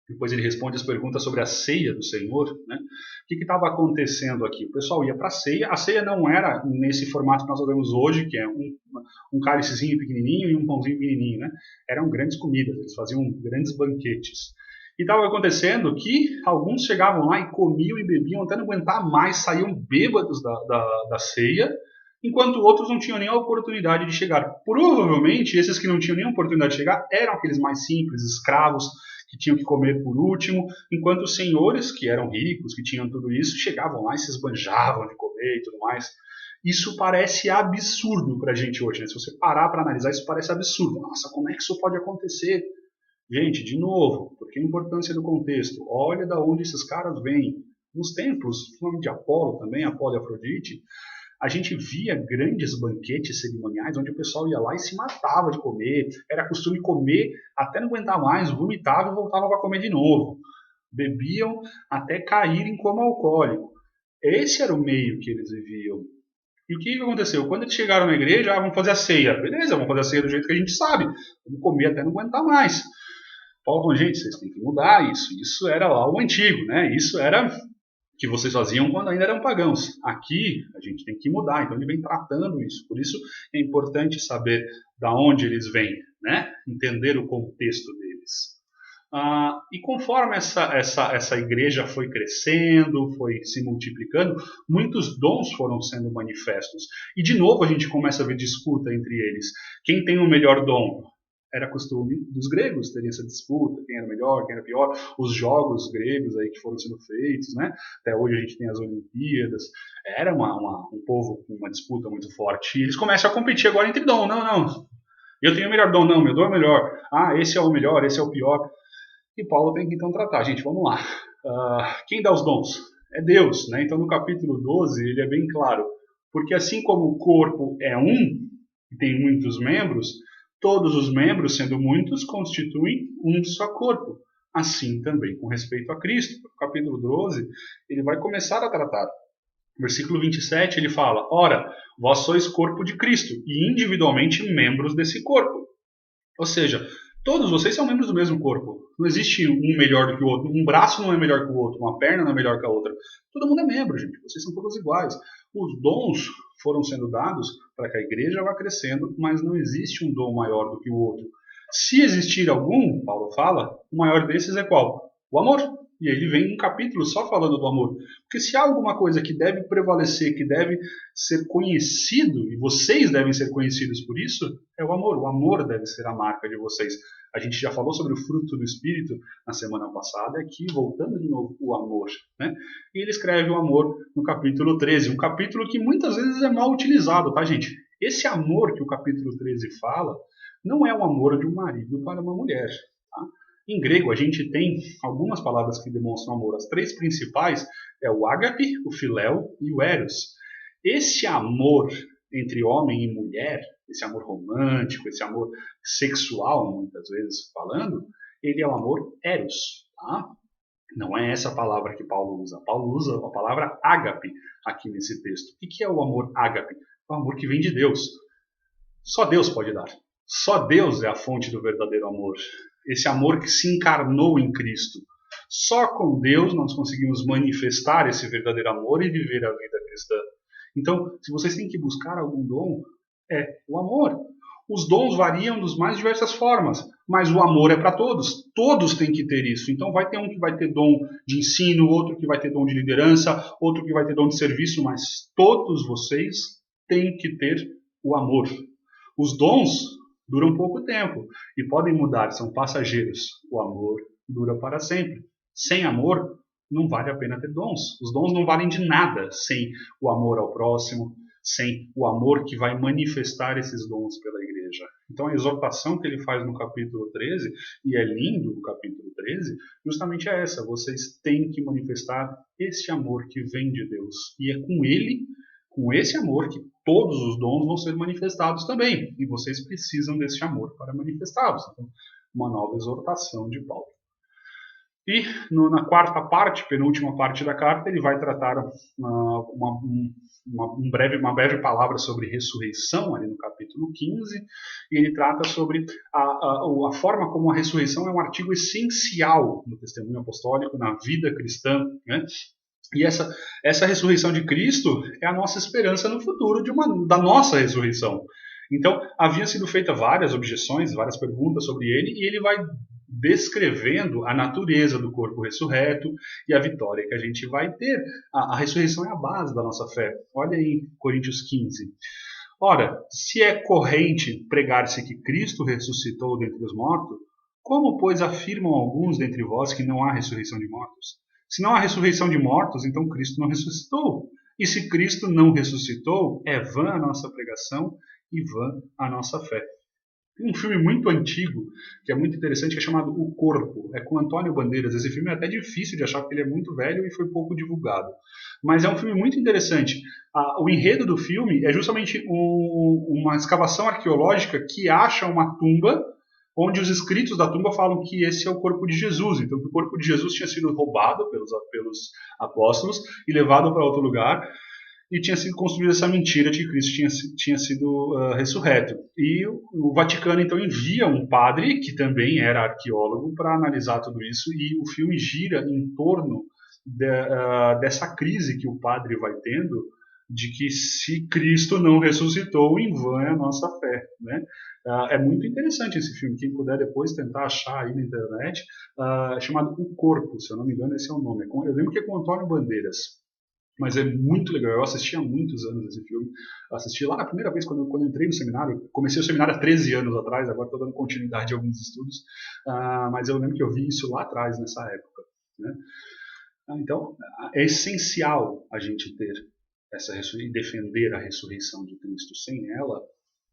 Depois ele responde as perguntas sobre a ceia do Senhor. Né? O que estava acontecendo aqui? O pessoal ia para a ceia. A ceia não era nesse formato que nós fazemos hoje, que é um cálicezinho pequenininho e um pãozinho pequenininho. Né? Eram grandes comidas, eles faziam grandes banquetes. E estava acontecendo que alguns chegavam lá e comiam e bebiam até não aguentar mais, saíam bêbados da ceia, enquanto outros não tinham nem a oportunidade de chegar. Provavelmente, esses que não tinham nem a oportunidade de chegar eram aqueles mais simples, escravos, que tinham que comer por último, enquanto os senhores, que eram ricos, que tinham tudo isso, chegavam lá e se esbanjavam de comer e tudo mais. Isso parece absurdo para a gente hoje, né? Se você parar para analisar, isso parece absurdo. Nossa, como é que isso pode acontecer? Gente, de novo, porque a importância do contexto? Olha de onde esses caras vêm. Nos templos, principalmente de Apolo também, Apolo e Afrodite, a gente via grandes banquetes cerimoniais onde o pessoal ia lá e se matava de comer. Era costume comer até não aguentar mais, vomitava e voltava para comer de novo. Bebiam até caírem como alcoólico. Esse era o meio que eles viviam. E o que aconteceu? Quando eles chegaram na igreja, vamos fazer a ceia. Beleza, vamos fazer a ceia do jeito que a gente sabe. Vamos comer até não aguentar mais. Paulo falou, gente, vocês têm que mudar isso. Isso era lá o antigo, né? Isso era que vocês faziam quando ainda eram pagãos. Aqui a gente tem que mudar, então ele vem tratando isso. Por isso é importante saber da onde eles vêm, né? Entender o contexto deles. E conforme essa igreja foi crescendo, foi se multiplicando, muitos dons foram sendo manifestos. E de novo a gente começa a ver disputa entre eles. Quem tem o melhor dom? Era costume dos gregos terem essa disputa, quem era melhor, quem era pior, os jogos gregos aí que foram sendo feitos, né? Até hoje a gente tem as Olimpíadas, era um povo com uma disputa muito forte, e eles começam a competir agora entre dom, não, eu tenho o melhor dom, não, meu dom é melhor, esse é o melhor, esse é o pior, e Paulo tem que então tratar, gente, vamos lá, quem dá os dons? É Deus, né? Então no capítulo 12 ele é bem claro, porque assim como o corpo é um, e tem muitos membros, todos os membros, sendo muitos, constituem um só corpo. Assim também com respeito a Cristo. No capítulo 12, ele vai começar a tratar. No versículo 27, ele fala, ora, vós sois corpo de Cristo e individualmente membros desse corpo. Ou seja, todos vocês são membros do mesmo corpo. Não existe um melhor do que o outro. Um braço não é melhor que o outro. Uma perna não é melhor que a outra. Todo mundo é membro, gente. Vocês são todos iguais. Os dons foram sendo dados para que a igreja vá crescendo, mas não existe um dom maior do que o outro. Se existir algum, Paulo fala, o maior desses é qual? O amor. E aí ele vem um capítulo só falando do amor. Porque se há alguma coisa que deve prevalecer, que deve ser conhecido, e vocês devem ser conhecidos por isso, é o amor. O amor deve ser a marca de vocês. A gente já falou sobre o fruto do Espírito na semana passada, aqui voltando de novo o amor. Né? E ele escreve o amor no capítulo 13, um capítulo que muitas vezes é mal utilizado, tá, gente? Esse amor que o capítulo 13 fala não é o amor de um marido para uma mulher. Tá? Em grego, a gente tem algumas palavras que demonstram amor. As três principais é o ágape, o filéu e o eros. Esse amor entre homem e mulher, esse amor romântico, esse amor sexual, muitas vezes falando, ele é o amor eros. Tá? Não é essa palavra que Paulo usa. Paulo usa a palavra ágape aqui nesse texto. O que é o amor ágape? É o amor que vem de Deus. Só Deus pode dar. Só Deus é a fonte do verdadeiro amor. Esse amor que se encarnou em Cristo. Só com Deus nós conseguimos manifestar esse verdadeiro amor e viver a vida cristã. Então, se vocês têm que buscar algum dom, é o amor. Os dons variam das mais diversas formas, mas o amor é para todos. Todos têm que ter isso. Então vai ter um que vai ter dom de ensino, outro que vai ter dom de liderança, outro que vai ter dom de serviço, mas todos vocês têm que ter o amor. Os dons duram pouco tempo e podem mudar, são passageiros. O amor dura para sempre. Sem amor, não vale a pena ter dons. Os dons não valem de nada sem o amor ao próximo, sem o amor que vai manifestar esses dons pela igreja. Então a exortação que ele faz no capítulo 13, e é lindo o capítulo 13, justamente é essa: vocês têm que manifestar esse amor que vem de Deus. E é com ele, com esse amor, que todos os dons vão ser manifestados também. E vocês precisam desse amor para manifestá-los. Então, uma nova exortação de Paulo. E na quarta parte, penúltima parte da carta, ele vai tratar uma breve palavra sobre ressurreição, ali no capítulo 15, e ele trata sobre a forma como a ressurreição é um artigo essencial no testemunho apostólico, na vida cristã, né? E essa ressurreição de Cristo é a nossa esperança no futuro da nossa ressurreição. Então, havia sido feitas várias objeções, várias perguntas sobre ele, e ele vai descrevendo a natureza do corpo ressurreto e a vitória que a gente vai ter. A ressurreição é a base da nossa fé. Olha aí Coríntios 15. Ora, se é corrente pregar-se que Cristo ressuscitou dentre os mortos, como, pois, afirmam alguns dentre vós que não há ressurreição de mortos? Se não há ressurreição de mortos, então Cristo não ressuscitou. E se Cristo não ressuscitou, é vã a nossa pregação e vã a nossa fé. Tem um filme muito antigo, que é muito interessante, que é chamado O Corpo. É com Antônio Bandeiras. Esse filme é até difícil de achar, porque ele é muito velho e foi pouco divulgado. Mas é um filme muito interessante. O enredo do filme é justamente uma escavação arqueológica que acha uma tumba, onde os escritos da tumba falam que esse é o corpo de Jesus. Então, que o corpo de Jesus tinha sido roubado pelos apóstolos e levado para outro lugar, e tinha sido construída essa mentira de que Cristo tinha sido ressurreto. E o Vaticano, então, envia um padre, que também era arqueólogo, para analisar tudo isso, e o filme gira em torno dessa crise que o padre vai tendo, de que se Cristo não ressuscitou, em vão é a nossa fé, né? É muito interessante esse filme. Quem puder depois tentar achar aí na internet, é chamado O Corpo, se eu não me engano esse é o nome. Eu lembro que é com Antônio Bandeiras, mas é muito legal. Eu assisti há muitos anos esse filme. Eu assisti lá na primeira vez quando eu entrei no seminário. Comecei o seminário há 13 anos atrás, agora estou dando continuidade a alguns estudos, mas eu lembro que eu vi isso lá atrás, nessa época, né? Então, é essencial a gente ter e defender a ressurreição de Cristo. Sem ela,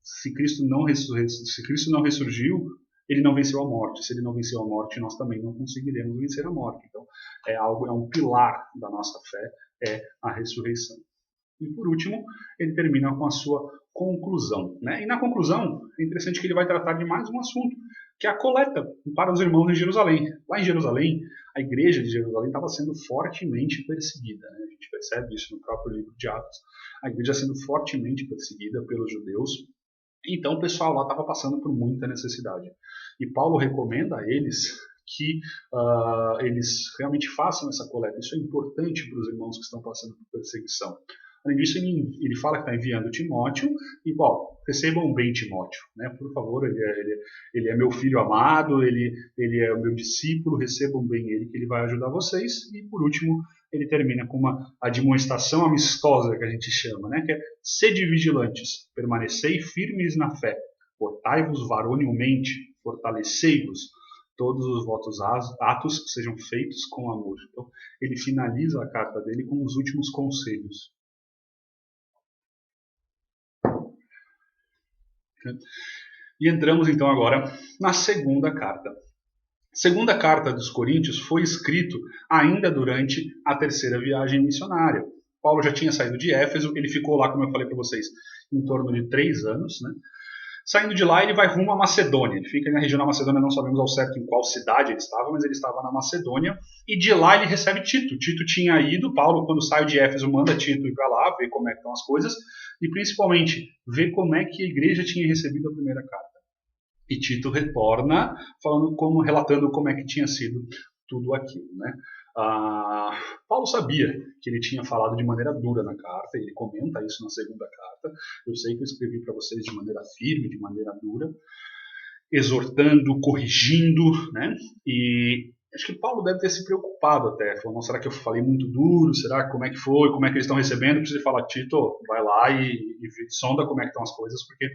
se Cristo não ressurgiu, ele não venceu a morte. Se ele não venceu a morte, nós também não conseguiremos vencer a morte. Então, é um pilar da nossa fé, é a ressurreição. E por último, ele termina com a sua conclusão, né? E na conclusão, é interessante que ele vai tratar de mais um assunto, que é a coleta para os irmãos em Jerusalém. Lá em Jerusalém, a igreja de Jerusalém estava sendo fortemente perseguida, né? A gente percebe isso no próprio livro de Atos. A igreja sendo fortemente perseguida pelos judeus. Então o pessoal lá estava passando por muita necessidade. E Paulo recomenda a eles que eles realmente façam essa coleta. Isso é importante para os irmãos que estão passando por perseguição. Além disso, ele fala que está enviando Timóteo e, recebam bem Timóteo, né? Por favor, ele é meu filho amado, ele é o meu discípulo, recebam bem ele, que ele vai ajudar vocês. E, por último, ele termina com uma admoestação amistosa, que a gente chama, né? Que é: sede vigilantes, permanecei firmes na fé, portai-vos varonilmente, fortalecei-vos, todos os votos atos sejam feitos com amor. Então, ele finaliza a carta dele com os últimos conselhos. E entramos então agora na segunda carta. A segunda carta dos Coríntios foi escrito ainda durante a terceira viagem missionária. Paulo já tinha saído de Éfeso, ele ficou lá, como eu falei para vocês, em torno de 3 anos, né? Saindo de lá, ele vai rumo à Macedônia. Ele fica na região da Macedônia, não sabemos ao certo em qual cidade ele estava, mas ele estava na Macedônia. E de lá ele recebe Tito. Tito tinha ido, Paulo, quando sai de Éfeso, manda Tito ir para lá, ver como é que estão as coisas, e principalmente ver como é que a igreja tinha recebido a primeira carta. E Tito retorna, relatando como é que tinha sido tudo aquilo, né? Paulo sabia que ele tinha falado de maneira dura na carta, ele comenta isso na segunda carta. Eu sei que eu escrevi para vocês de maneira firme, de maneira dura, exortando, corrigindo, né? E acho que Paulo deve ter se preocupado até. Falou, será que eu falei muito duro? Será como é que foi? Como é que eles estão recebendo? Precisa falar, Tito, vai lá e sonda como é que estão as coisas, porque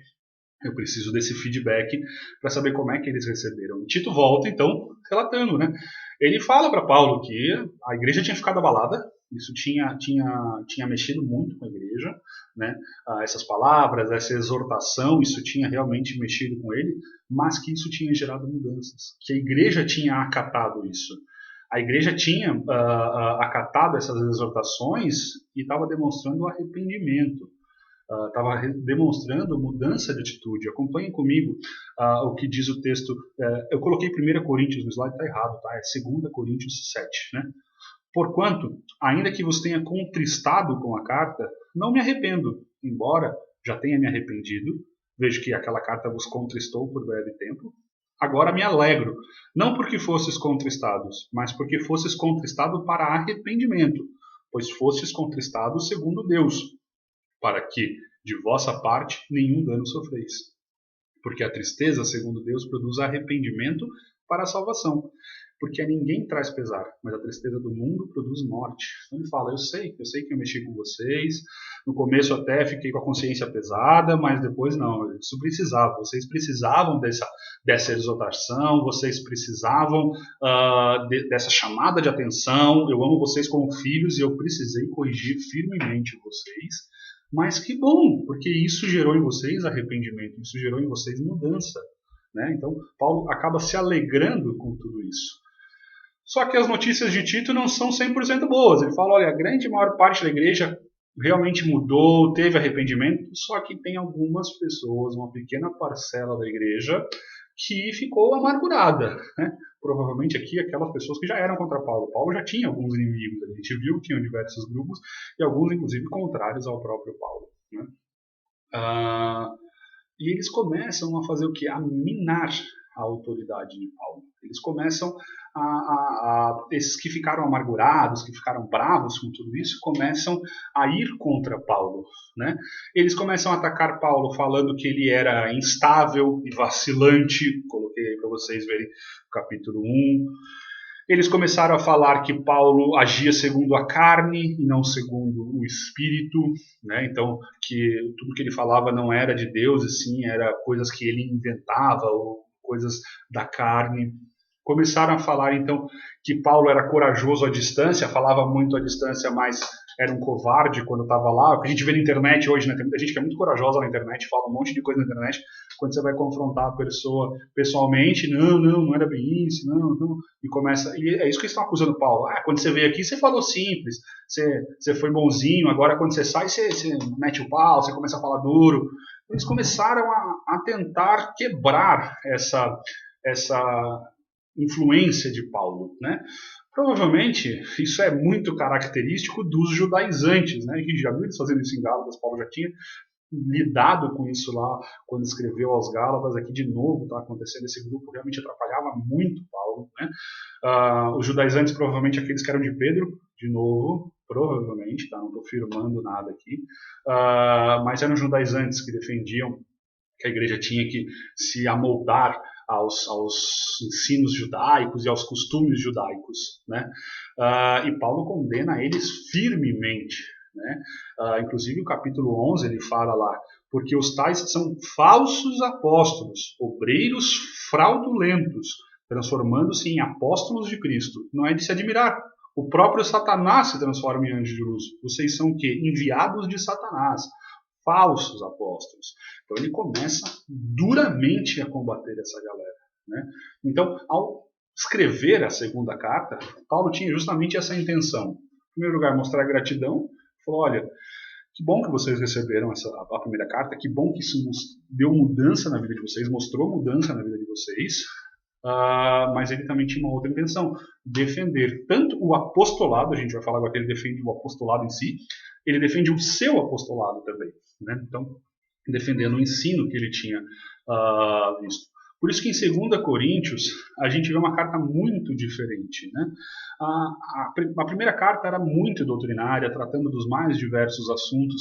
eu preciso desse feedback para saber como é que eles receberam. E Tito volta, então, relatando, né? Ele fala para Paulo que a igreja tinha ficado abalada, isso tinha mexido muito com a igreja, né? Essas palavras, essa exortação, isso tinha realmente mexido com ele, mas que isso tinha gerado mudanças, que a igreja tinha acatado isso. A igreja tinha acatado essas exortações e estava demonstrando arrependimento. Estava demonstrando mudança de atitude. Acompanhem comigo o que diz o texto. Eu coloquei 1 Coríntios no slide, está errado, tá? É 2 Coríntios 7. Né? Porquanto, ainda que vos tenha contristado com a carta, não me arrependo, embora já tenha me arrependido. Vejo que aquela carta vos contristou por breve tempo. Agora me alegro, não porque fosses contristados, mas porque fosses contristados para arrependimento, pois fostes contristados segundo Deus, para que, de vossa parte, nenhum dano sofreis. Porque a tristeza, segundo Deus, produz arrependimento para a salvação. Porque a ninguém traz pesar, mas a tristeza do mundo produz morte. Então ele fala, eu sei que eu mexi com vocês, no começo até fiquei com a consciência pesada, mas depois não, isso precisava, vocês precisavam dessa exortação, vocês precisavam dessa chamada de atenção, eu amo vocês como filhos e eu precisei corrigir firmemente vocês. Mas que bom, porque isso gerou em vocês arrependimento, isso gerou em vocês mudança. Né? Então, Paulo acaba se alegrando com tudo isso. Só que as notícias de Tito não são 100% boas. Ele fala, olha, a grande maior parte da igreja realmente mudou, teve arrependimento, só que tem algumas pessoas, uma pequena parcela da igreja, que ficou amargurada. Né? Provavelmente aqui aquelas pessoas que já eram contra Paulo. Paulo já tinha alguns inimigos, a gente viu que tinham diversos grupos, e alguns inclusive contrários ao próprio Paulo. Né? E eles começam a fazer o quê? A minar a autoridade de Paulo. Eles começam esses que ficaram amargurados, que ficaram bravos com tudo isso, começam a ir contra Paulo. Né? Eles começam a atacar Paulo falando que ele era instável e vacilante. Coloquei aí para vocês verem o capítulo 1. Eles começaram a falar que Paulo agia segundo a carne e não segundo o Espírito, né? Então que tudo que ele falava não era de Deus, e sim era coisas que ele inventava ou coisas da carne. Começaram a falar então que Paulo era corajoso à distância, falava muito à distância, mas era um covarde quando estava lá. O que a gente vê na internet hoje, né? Tem muita gente que é muito corajosa na internet, fala um monte de coisa na internet. Quando você vai confrontar a pessoa pessoalmente, não era bem isso, não. E começa. E é isso que eles estão acusando Paulo. Quando você veio aqui, você falou simples, você foi bonzinho, agora quando você sai, você mete o pau, você começa a falar duro. Eles começaram a tentar quebrar essa influência de Paulo, né? Provavelmente isso é muito característico dos judaizantes, né? A gente já viu eles fazendo isso em Gálatas, Paulo já tinha lidado com isso lá quando escreveu aos Gálatas. Aqui de novo está acontecendo, esse grupo realmente atrapalhava muito Paulo, né? Os judaizantes, provavelmente aqueles que eram de Pedro, de novo, provavelmente, tá? Não estou afirmando nada aqui, mas eram judaizantes que defendiam que a igreja tinha que se amoldar aos ensinos judaicos e aos costumes judaicos, né? E Paulo condena eles firmemente, né? Inclusive o capítulo 11 ele fala lá, porque os tais são falsos apóstolos, obreiros fraudulentos, transformando-se em apóstolos de Cristo. Não é de se admirar. O próprio Satanás se transforma em anjo de luz. Vocês são o quê? Enviados de Satanás. falsos apóstolos. Então ele começa duramente a combater essa galera, né? Então, ao escrever a segunda carta, Paulo tinha justamente essa intenção. Em primeiro lugar, mostrar gratidão. Falou, olha, que bom que vocês receberam a primeira carta, que bom que isso deu mudança na vida de vocês, mostrou mudança na vida de vocês, mas ele também tinha uma outra intenção, defender tanto o apostolado, a gente vai falar agora que ele defende o apostolado em si, ele defende o seu apostolado também, né? Então, defendendo o ensino que ele tinha visto. Por isso que em 2 Coríntios a gente vê uma carta muito diferente, né? A primeira carta era muito doutrinária, tratando dos mais diversos assuntos.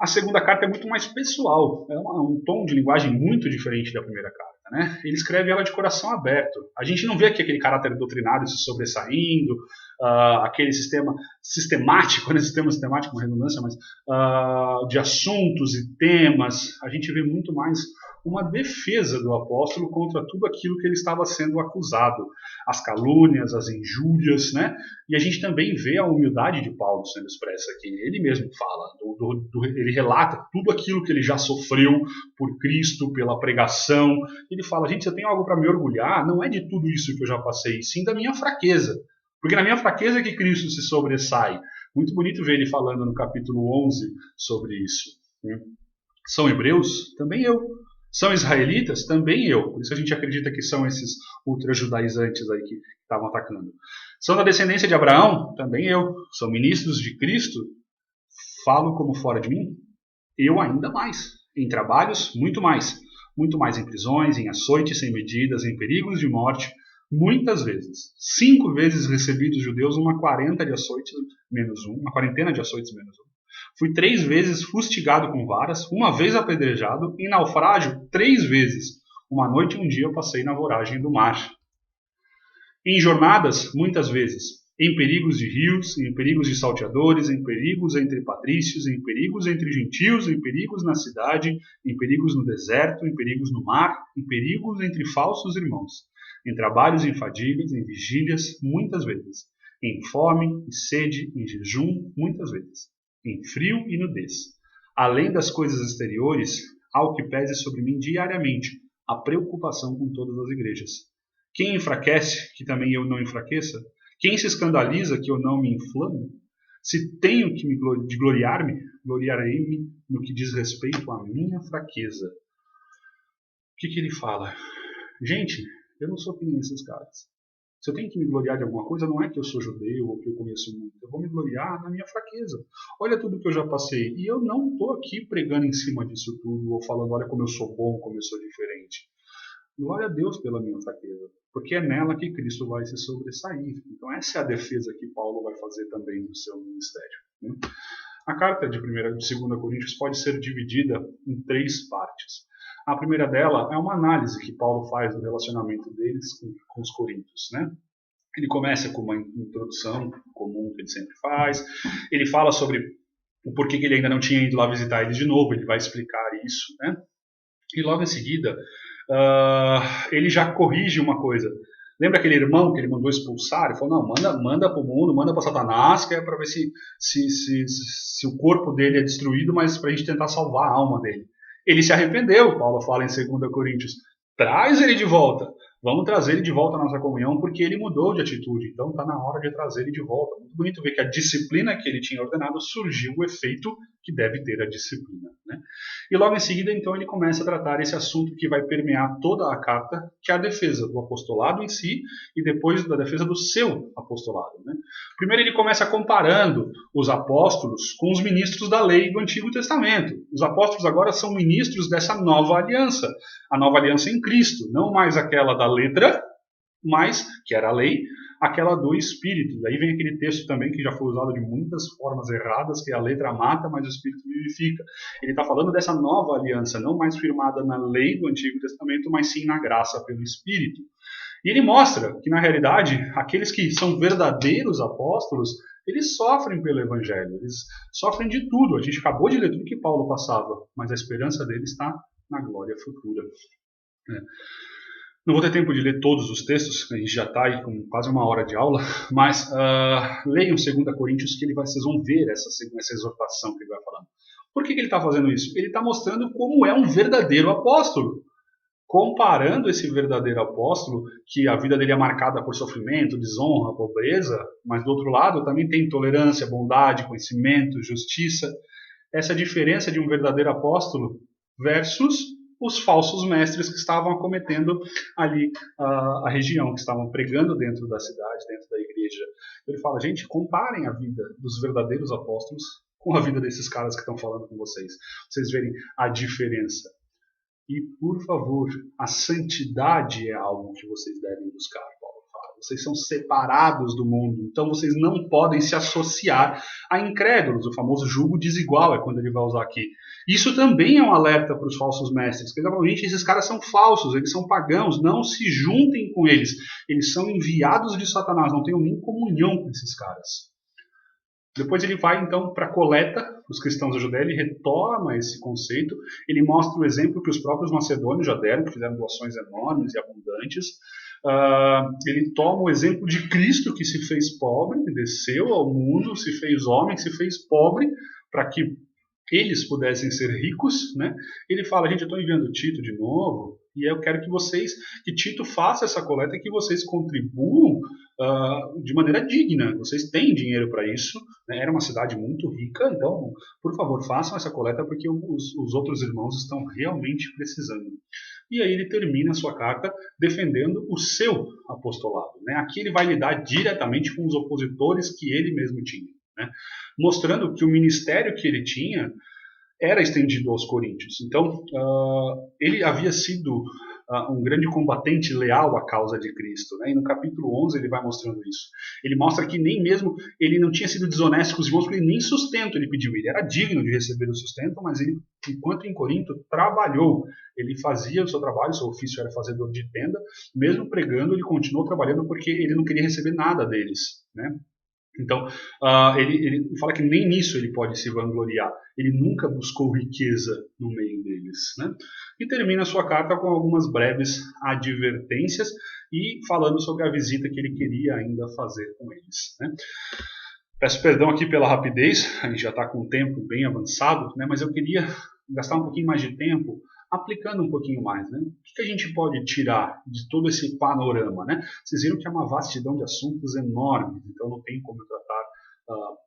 A segunda carta é muito mais pessoal, é um tom de linguagem muito diferente da primeira carta, né? Ele escreve ela de coração aberto. A gente não vê aqui aquele caráter doutrinário se sobressaindo, aquele sistema sistemático, né? Sistema sistemático, uma redundância, mas de assuntos e temas. A gente vê muito mais uma defesa do apóstolo contra tudo aquilo que ele estava sendo acusado, as calúnias, as injúrias, né? E a gente também vê a humildade de Paulo sendo expressa aqui. Ele mesmo fala, ele relata tudo aquilo que ele já sofreu por Cristo, pela pregação. Ele fala, gente, se eu tenho algo para me orgulhar, não é de tudo isso que eu já passei, sim da minha fraqueza. Porque na minha fraqueza é que Cristo se sobressai. Muito bonito ver ele falando no capítulo 11 sobre isso. São hebreus? Também eu. São israelitas? Também eu. Por isso a gente acredita que são esses ultrajudaizantes aí que estavam atacando. São da descendência de Abraão? Também eu. São ministros de Cristo? Falo como fora de mim? Eu ainda mais. Em trabalhos, muito mais. Muito mais em prisões, em açoites sem medidas, em perigos de morte. Muitas vezes. 5 vezes recebi dos judeus uma quarentena de açoites menos um. Fui 3 vezes fustigado com varas, 1 vez apedrejado, em naufrágio 3 vezes. Uma noite e um dia eu passei na voragem do mar. Em jornadas, muitas vezes. Em perigos de rios, em perigos de salteadores, em perigos entre patrícios, em perigos entre gentios, em perigos na cidade, em perigos no deserto, em perigos no mar, em perigos entre falsos irmãos. Em trabalhos, em fadigas, em vigílias, muitas vezes. Em fome e sede, em jejum, muitas vezes. Em frio e nudez. Além das coisas exteriores, há o que pese sobre mim diariamente, a preocupação com todas as igrejas. Quem enfraquece, que também eu não enfraqueça? Quem se escandaliza, que eu não me inflame? Se tenho que de gloriar-me, gloriarei-me no que diz respeito à minha fraqueza. O que ele fala? Gente, eu não sou que nem esses caras. Se eu tenho que me gloriar de alguma coisa, não é que eu sou judeu ou que eu conheço muito. Eu vou me gloriar na minha fraqueza. Olha tudo que eu já passei. E eu não estou aqui pregando em cima disso tudo ou falando, olha como eu sou bom, como eu sou diferente. Glória a Deus pela minha fraqueza. Porque é nela que Cristo vai se sobressair. Então essa é a defesa que Paulo vai fazer também no seu ministério. A carta de 2 Coríntios pode ser dividida em 3 partes. A primeira dela é uma análise que Paulo faz do relacionamento deles com os coríntios, né? Ele começa com uma introdução comum que ele sempre faz. Ele fala sobre o porquê que ele ainda não tinha ido lá visitar eles de novo. Ele vai explicar isso, né? E logo em seguida, ele já corrige uma coisa. Lembra aquele irmão que ele mandou expulsar? Ele falou, não, manda para o mundo, manda para Satanás, que é para ver se o corpo dele é destruído, mas para a gente tentar salvar a alma dele. Ele se arrependeu, Paulo fala em 2 Coríntios. Traz ele de volta. Vamos trazer ele de volta à nossa comunhão, porque ele mudou de atitude. Então está na hora de trazer ele de volta. Muito bonito ver que a disciplina que ele tinha ordenado surgiu o efeito que deve ter a disciplina, né? E logo em seguida, então, ele começa a tratar esse assunto que vai permear toda a carta, que é a defesa do apostolado em si e depois da defesa do seu apostolado, né? Primeiro ele começa comparando os apóstolos com os ministros da lei do Antigo Testamento. Os apóstolos agora são ministros dessa nova aliança, a nova aliança em Cristo, não mais aquela da letra, mas, que era a lei, aquela do Espírito. Daí vem aquele texto também que já foi usado de muitas formas erradas, que a letra mata, mas o Espírito vivifica. Ele está falando dessa nova aliança, não mais firmada na lei do Antigo Testamento, mas sim na graça pelo Espírito. E ele mostra que, na realidade, aqueles que são verdadeiros apóstolos, eles sofrem pelo Evangelho, eles sofrem de tudo. A gente acabou de ler tudo que Paulo passava, mas a esperança deles está na glória futura. Não vou ter tempo de ler todos os textos, a gente já está aí com quase uma hora de aula, mas leiam 2 Coríntios que vocês vão ver essa exortação que ele vai falando. Por que ele está fazendo isso? Ele está mostrando como é um verdadeiro apóstolo. Comparando esse verdadeiro apóstolo, que a vida dele é marcada por sofrimento, desonra, pobreza, mas do outro lado também tem tolerância, bondade, conhecimento, justiça. Essa diferença de um verdadeiro apóstolo versus os falsos mestres que estavam acometendo ali a região, que estavam pregando dentro da cidade, dentro da igreja. Ele fala, gente, comparem a vida dos verdadeiros apóstolos com a vida desses caras que estão falando com vocês. Vocês verem a diferença. E, por favor, a santidade é algo que vocês devem buscar, Paulo fala. Vocês são separados do mundo, então vocês não podem se associar a incrédulos. O famoso jugo desigual é quando ele vai usar aqui. Isso também é um alerta para os falsos mestres. Que gente, esses caras são falsos, eles são pagãos, não se juntem com eles. Eles são enviados de Satanás, não tenham nem comunhão com esses caras. Depois ele vai então para a coleta dos cristãos da Judéia, ele retoma esse conceito, ele mostra o exemplo que os próprios macedônios já deram, que fizeram doações enormes e abundantes. Ele toma o exemplo de Cristo que se fez pobre, desceu ao mundo, se fez homem, se fez pobre, para que eles pudessem ser ricos, né? Ele fala, gente, eu estou enviando Tito de novo, e eu quero que Tito faça essa coleta e que vocês contribuam de maneira digna. Vocês têm dinheiro para isso, né? Era uma cidade muito rica, então, por favor, façam essa coleta porque os outros irmãos estão realmente precisando. E aí ele termina a sua carta defendendo o seu apostolado, né? Aqui ele vai lidar diretamente com os opositores que ele mesmo tinha, né? Mostrando que o ministério que ele tinha era estendido aos coríntios. Então, ele havia sido um grande combatente leal à causa de Cristo, né? E no capítulo 11 ele vai mostrando isso. Ele mostra que nem mesmo ele não tinha sido desonesto com os irmãos, porque nem sustento ele pediu. Ele era digno de receber o sustento, mas ele, enquanto em Corinto, trabalhou. Ele fazia o seu trabalho, seu ofício era fazedor de tenda. Mesmo pregando, ele continuou trabalhando porque ele não queria receber nada deles, né? Então, ele fala que nem nisso ele pode se vangloriar. Ele nunca buscou riqueza no meio deles, né? E termina a sua carta com algumas breves advertências e falando sobre a visita que ele queria ainda fazer com eles, né? Peço perdão aqui pela rapidez, a gente já está com um tempo bem avançado, né? Mas eu queria gastar um pouquinho mais de tempo aplicando um pouquinho mais, né? O que a gente pode tirar de todo esse panorama, né? Vocês viram que é uma vastidão de assuntos enorme, então não tem como eu tratar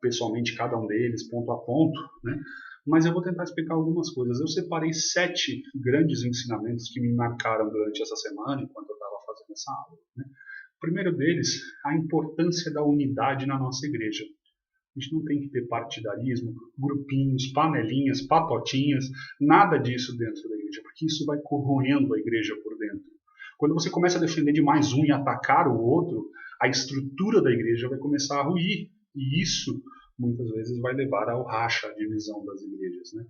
pessoalmente cada um deles, ponto a ponto, né? Mas eu vou tentar explicar algumas coisas. Eu separei 7 grandes ensinamentos que me marcaram durante essa semana, enquanto eu estava fazendo essa aula, né? O primeiro deles, a importância da unidade na nossa igreja. A gente não tem que ter partidarismo, grupinhos, panelinhas, patotinhas, nada disso dentro da igreja, porque isso vai corroendo a igreja por dentro. Quando você começa a defender demais um e atacar o outro, a estrutura da igreja vai começar a ruir. E isso, muitas vezes, vai levar ao racha, à divisão das igrejas, né?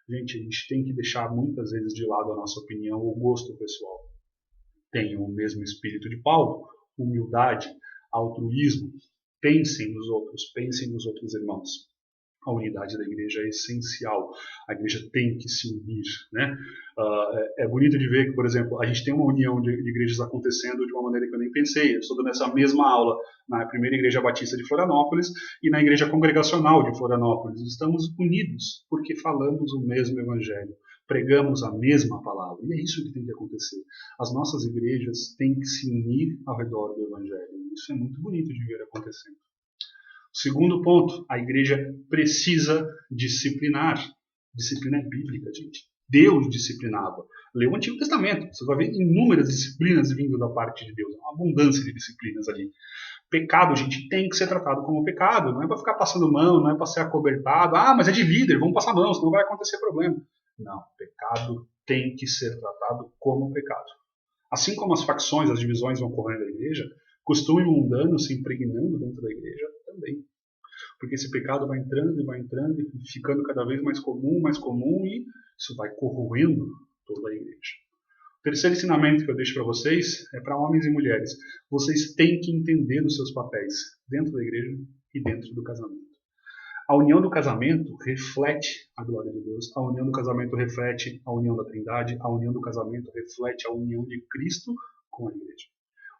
Gente, a gente tem que deixar muitas vezes de lado a nossa opinião ou gosto pessoal. Tenham o mesmo espírito de Paulo, humildade, altruísmo. Pensem nos outros irmãos. A unidade da igreja é essencial. A igreja tem que se unir, né? É bonito de ver que, por exemplo, a gente tem uma união de igrejas acontecendo de uma maneira que eu nem pensei. Eu estou dando essa mesma aula na primeira igreja batista de Florianópolis e na igreja congregacional de Florianópolis. Estamos unidos porque falamos o mesmo evangelho. Pregamos a mesma palavra. E é isso que tem que acontecer. As nossas igrejas têm que se unir ao redor do evangelho. Isso é muito bonito de ver acontecendo. Segundo ponto, a igreja precisa disciplinar. Disciplina é bíblica, gente. Deus disciplinava. Lê o Antigo Testamento. Você vai ver inúmeras disciplinas vindo da parte de Deus. Uma abundância de disciplinas ali. Pecado, gente, tem que ser tratado como pecado. Não é para ficar passando mão, não é para ser acobertado. Ah, mas é de líder, vamos passar mão, senão vai acontecer problema. Não, pecado tem que ser tratado como pecado. Assim como as facções, as divisões vão correndo da igreja, costume mundano se impregnando dentro da igreja também. Porque esse pecado vai entrando e ficando cada vez mais comum e isso vai corroendo toda a igreja. O terceiro ensinamento que eu deixo para vocês é para homens e mulheres. Vocês têm que entender os seus papéis dentro da igreja e dentro do casamento. A união do casamento reflete a glória de Deus, a união do casamento reflete a união da Trindade, a união do casamento reflete a união de Cristo com a igreja.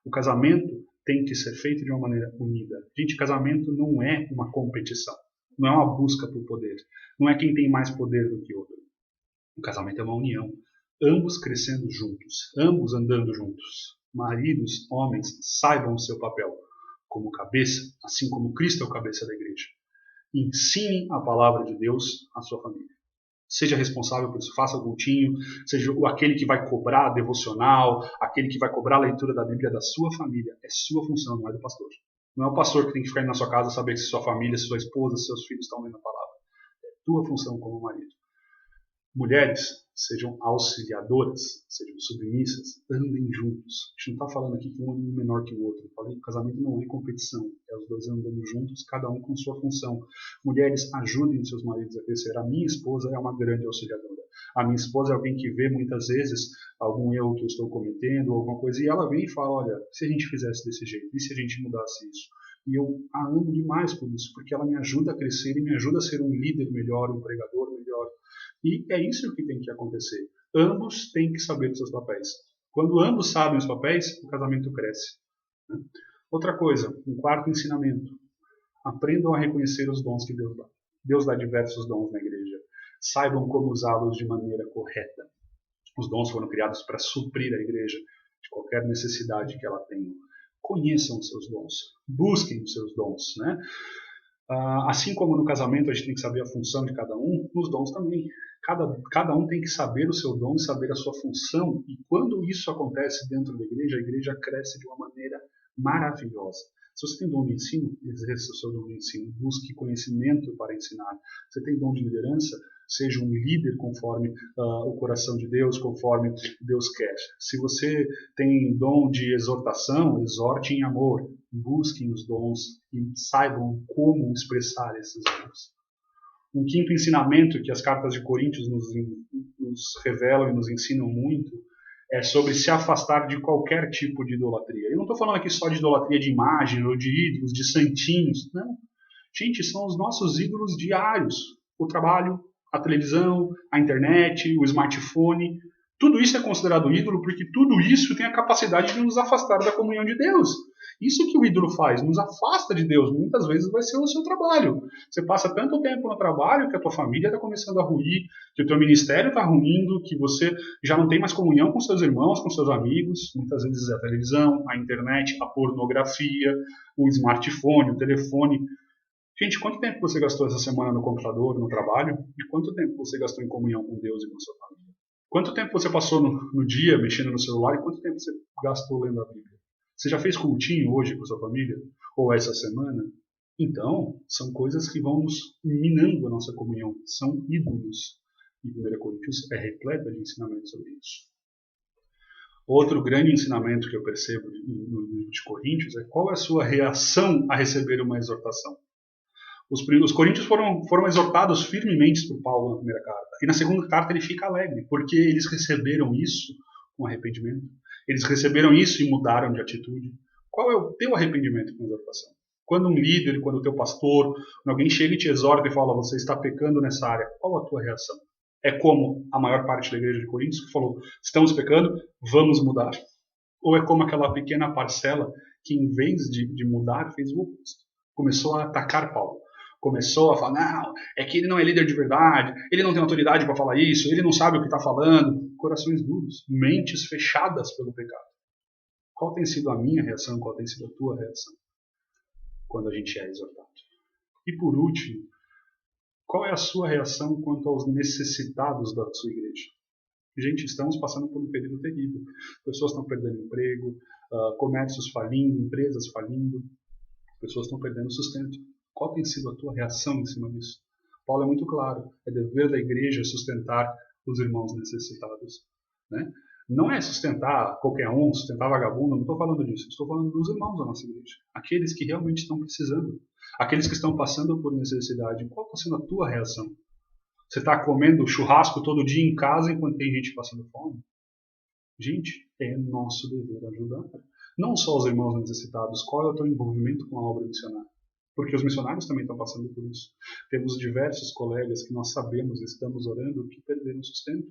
O casamento tem que ser feito de uma maneira unida. Gente, casamento não é uma competição, não é uma busca por poder, não é quem tem mais poder do que outro. O casamento é uma união, ambos crescendo juntos, ambos andando juntos. Maridos, homens, saibam o seu papel como cabeça, assim como Cristo é o cabeça da igreja. Ensinem a palavra de Deus à sua família. Seja responsável por isso, faça o cultinho, seja aquele que vai cobrar a devocional, aquele que vai cobrar a leitura da Bíblia da sua família. É sua função, não é do pastor. Não é o pastor que tem que ficar na sua casa saber se sua família, se sua esposa, se seus filhos estão lendo a palavra. É tua função como marido. Mulheres, sejam auxiliadoras, sejam submissas, andem juntos. A gente não está falando aqui que um é menor que o outro. Eu falei que o casamento não é competição, é os dois andando juntos, cada um com sua função. Mulheres, ajudem os seus maridos a crescer. A minha esposa é uma grande auxiliadora. A minha esposa é alguém que vê muitas vezes algum erro que eu estou cometendo, alguma coisa, e ela vem e fala, olha, se a gente fizesse desse jeito, e se a gente mudasse isso? E eu a amo demais por isso, porque ela me ajuda a crescer e me ajuda a ser um líder melhor, um pregador melhor. E é isso que tem que acontecer. Ambos têm que saber dos seus papéis. Quando ambos sabem os papéis, o casamento cresce. Outra coisa, um quarto ensinamento. Aprendam a reconhecer os dons que Deus dá. Deus dá diversos dons na igreja. Saibam como usá-los de maneira correta. Os dons foram criados para suprir a igreja de qualquer necessidade que ela tenha. Conheçam os seus dons. Busquem os seus dons, né? Assim como no casamento a gente tem que saber a função de cada um, nos dons também. Cada um tem que saber o seu dom e saber a sua função. E quando isso acontece dentro da igreja, a igreja cresce de uma maneira maravilhosa. Se você tem dom de ensino, exerça o seu dom de ensino. Busque conhecimento para ensinar. Você tem dom de liderança, seja um líder conforme o coração de Deus, conforme Deus quer. Se você tem dom de exortação, exorte em amor. Busquem os dons e saibam como expressar esses dons. Um quinto ensinamento que as cartas de Coríntios nos revelam e nos ensinam muito é sobre se afastar de qualquer tipo de idolatria. Eu não estou falando aqui só de idolatria de imagem ou de ídolos, de santinhos. Não. Gente, são os nossos ídolos diários. O trabalho, a televisão, a internet, o smartphone. Tudo isso é considerado ídolo porque tudo isso tem a capacidade de nos afastar da comunhão de Deus. Isso que o ídolo faz, nos afasta de Deus. Muitas vezes vai ser o seu trabalho. Você passa tanto tempo no trabalho que a tua família está começando a ruir, que o teu ministério está ruindo, que você já não tem mais comunhão com seus irmãos, com seus amigos. Muitas vezes é a televisão, a internet, a pornografia, o smartphone, o telefone. Gente, quanto tempo você gastou essa semana no computador, no trabalho? E quanto tempo você gastou em comunhão com Deus e com a sua família? Quanto tempo você passou no dia mexendo no celular e quanto tempo você gastou lendo a Bíblia? Você já fez cultinho hoje com a sua família? Ou essa semana? Então, são coisas que vão nos minando a nossa comunhão. São ídolos. E 1 Coríntios é repleta de ensinamentos sobre isso. Outro grande ensinamento que eu percebo no livro de Coríntios é qual é a sua reação a receber uma exortação. Os coríntios foram exortados firmemente por Paulo na primeira carta. E na segunda carta ele fica alegre, porque eles receberam isso com arrependimento. Eles receberam isso e mudaram de atitude. Qual é o teu arrependimento com exortação? Quando um líder, quando o teu pastor, quando alguém chega e te exorta e fala, você está pecando nessa área, qual a tua reação? É como a maior parte da igreja de Coríntios que falou, estamos pecando, vamos mudar. Ou é como aquela pequena parcela que em vez de mudar, fez o oposto. Começou a atacar Paulo. Começou a falar, não, é que ele não é líder de verdade, ele não tem autoridade para falar isso, ele não sabe o que está falando. Corações duros, mentes fechadas pelo pecado. Qual tem sido a minha reação, qual tem sido a tua reação quando a gente é exortado? E por último, qual é a sua reação quanto aos necessitados da sua igreja? Gente, estamos passando por um período terrível. Pessoas estão perdendo emprego, comércios falindo, empresas falindo, pessoas estão perdendo sustento. Qual tem sido a tua reação em cima disso? Paulo é muito claro, é dever da igreja sustentar os irmãos necessitados. Né? Não é sustentar qualquer um, sustentar vagabundo, não estou falando disso. Estou falando dos irmãos da nossa igreja. Aqueles que realmente estão precisando. Aqueles que estão passando por necessidade. Qual está sendo a tua reação? Você está comendo churrasco todo dia em casa enquanto tem gente passando fome? Gente, é nosso dever ajudar. Não só os irmãos necessitados. Qual é o teu envolvimento com a obra missionária? Porque os missionários também estão passando por isso. Temos diversos colegas que nós sabemos, estamos orando, que perderam sustento.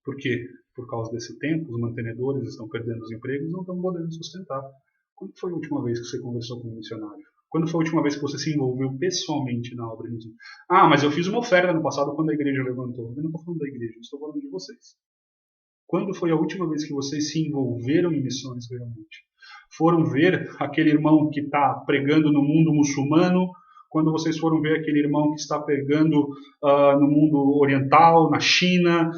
Por quê? Por causa desse tempo, os mantenedores estão perdendo os empregos e não estão podendo sustentar. Quando foi a última vez que você conversou com um missionário? Quando foi a última vez que você se envolveu pessoalmente na obra de Deus? Ah, mas eu fiz uma oferta no passado quando a igreja levantou. Eu não estou falando da igreja, eu estou falando de vocês. Quando foi a última vez que vocês se envolveram em missões realmente? Foram ver aquele irmão que está pregando no mundo muçulmano? Quando vocês foram ver aquele irmão que está pregando no mundo oriental, na China,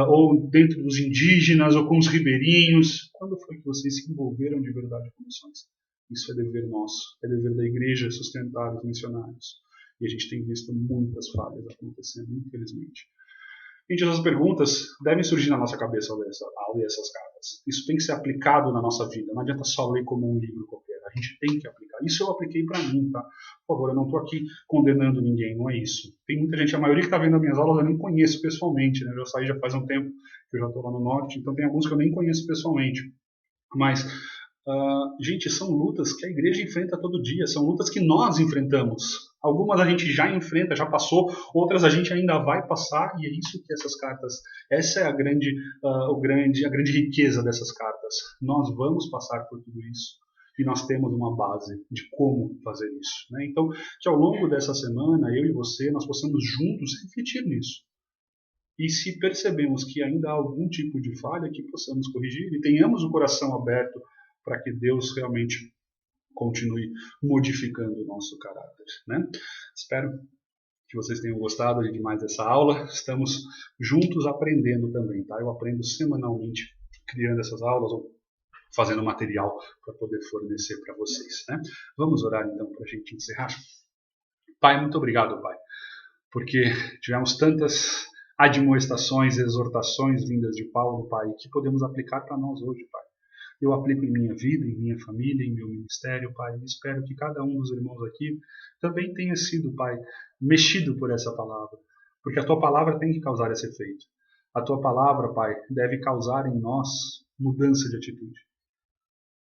ou dentro dos indígenas, ou com os ribeirinhos? Quando foi que vocês se envolveram de verdade com missões? Isso é dever nosso, é dever da igreja sustentar os missionários. E a gente tem visto muitas falhas acontecendo, infelizmente. Gente, essas perguntas devem surgir na nossa cabeça ao ler essas cartas. Isso tem que ser aplicado na nossa vida. Não adianta só ler como um livro qualquer. A gente tem que aplicar. Isso eu apliquei para mim, tá? Por favor, eu não estou aqui condenando ninguém, não é isso. Tem muita gente, a maioria que está vendo as minhas aulas eu nem conheço pessoalmente, né? Eu já saí já faz um tempo, que eu já estou lá no norte, então tem alguns que eu nem conheço pessoalmente. Mas, gente, são lutas que a igreja enfrenta todo dia, são lutas que nós enfrentamos. Algumas a gente já enfrenta, já passou, outras a gente ainda vai passar, e é isso que essas cartas, essa é a grande riqueza dessas cartas. Nós vamos passar por tudo isso, e nós temos uma base de como fazer isso, né? Então, que ao longo dessa semana, eu e você, nós possamos juntos refletir nisso. E se percebemos que ainda há algum tipo de falha, que possamos corrigir e tenhamos o coração aberto para que Deus realmente continue modificando o nosso caráter, né? Espero que vocês tenham gostado de mais dessa aula. Estamos juntos aprendendo também, tá? Eu aprendo semanalmente criando essas aulas ou fazendo material para poder fornecer para vocês, né? Vamos orar então para a gente encerrar. Pai, muito obrigado, Pai, porque tivemos tantas admoestações, exortações vindas de Paulo, Pai, que podemos aplicar para nós hoje, Pai. Eu aplico em minha vida, em minha família, em meu ministério, Pai. E espero que cada um dos irmãos aqui também tenha sido, Pai, mexido por essa palavra. Porque a Tua palavra tem que causar esse efeito. A Tua palavra, Pai, deve causar em nós mudança de atitude.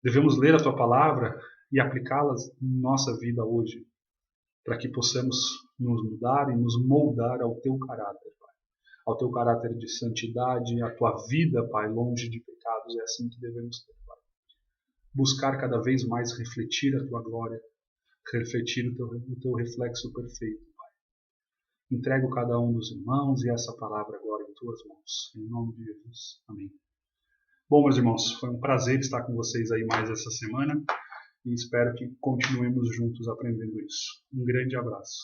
Devemos ler a Tua palavra e aplicá-la em nossa vida hoje, para que possamos nos mudar e nos moldar ao Teu caráter, Pai. Ao Teu caráter de santidade, a Tua vida, Pai, longe de pecados. É assim que devemos ter, Pai. Buscar cada vez mais refletir a Tua glória, refletir o Teu reflexo perfeito, Pai. Entrego cada um dos irmãos e essa palavra agora em Tuas mãos. Em nome de Jesus. Amém. Bom, meus irmãos, foi um prazer estar com vocês aí mais essa semana e espero que continuemos juntos aprendendo isso. Um grande abraço.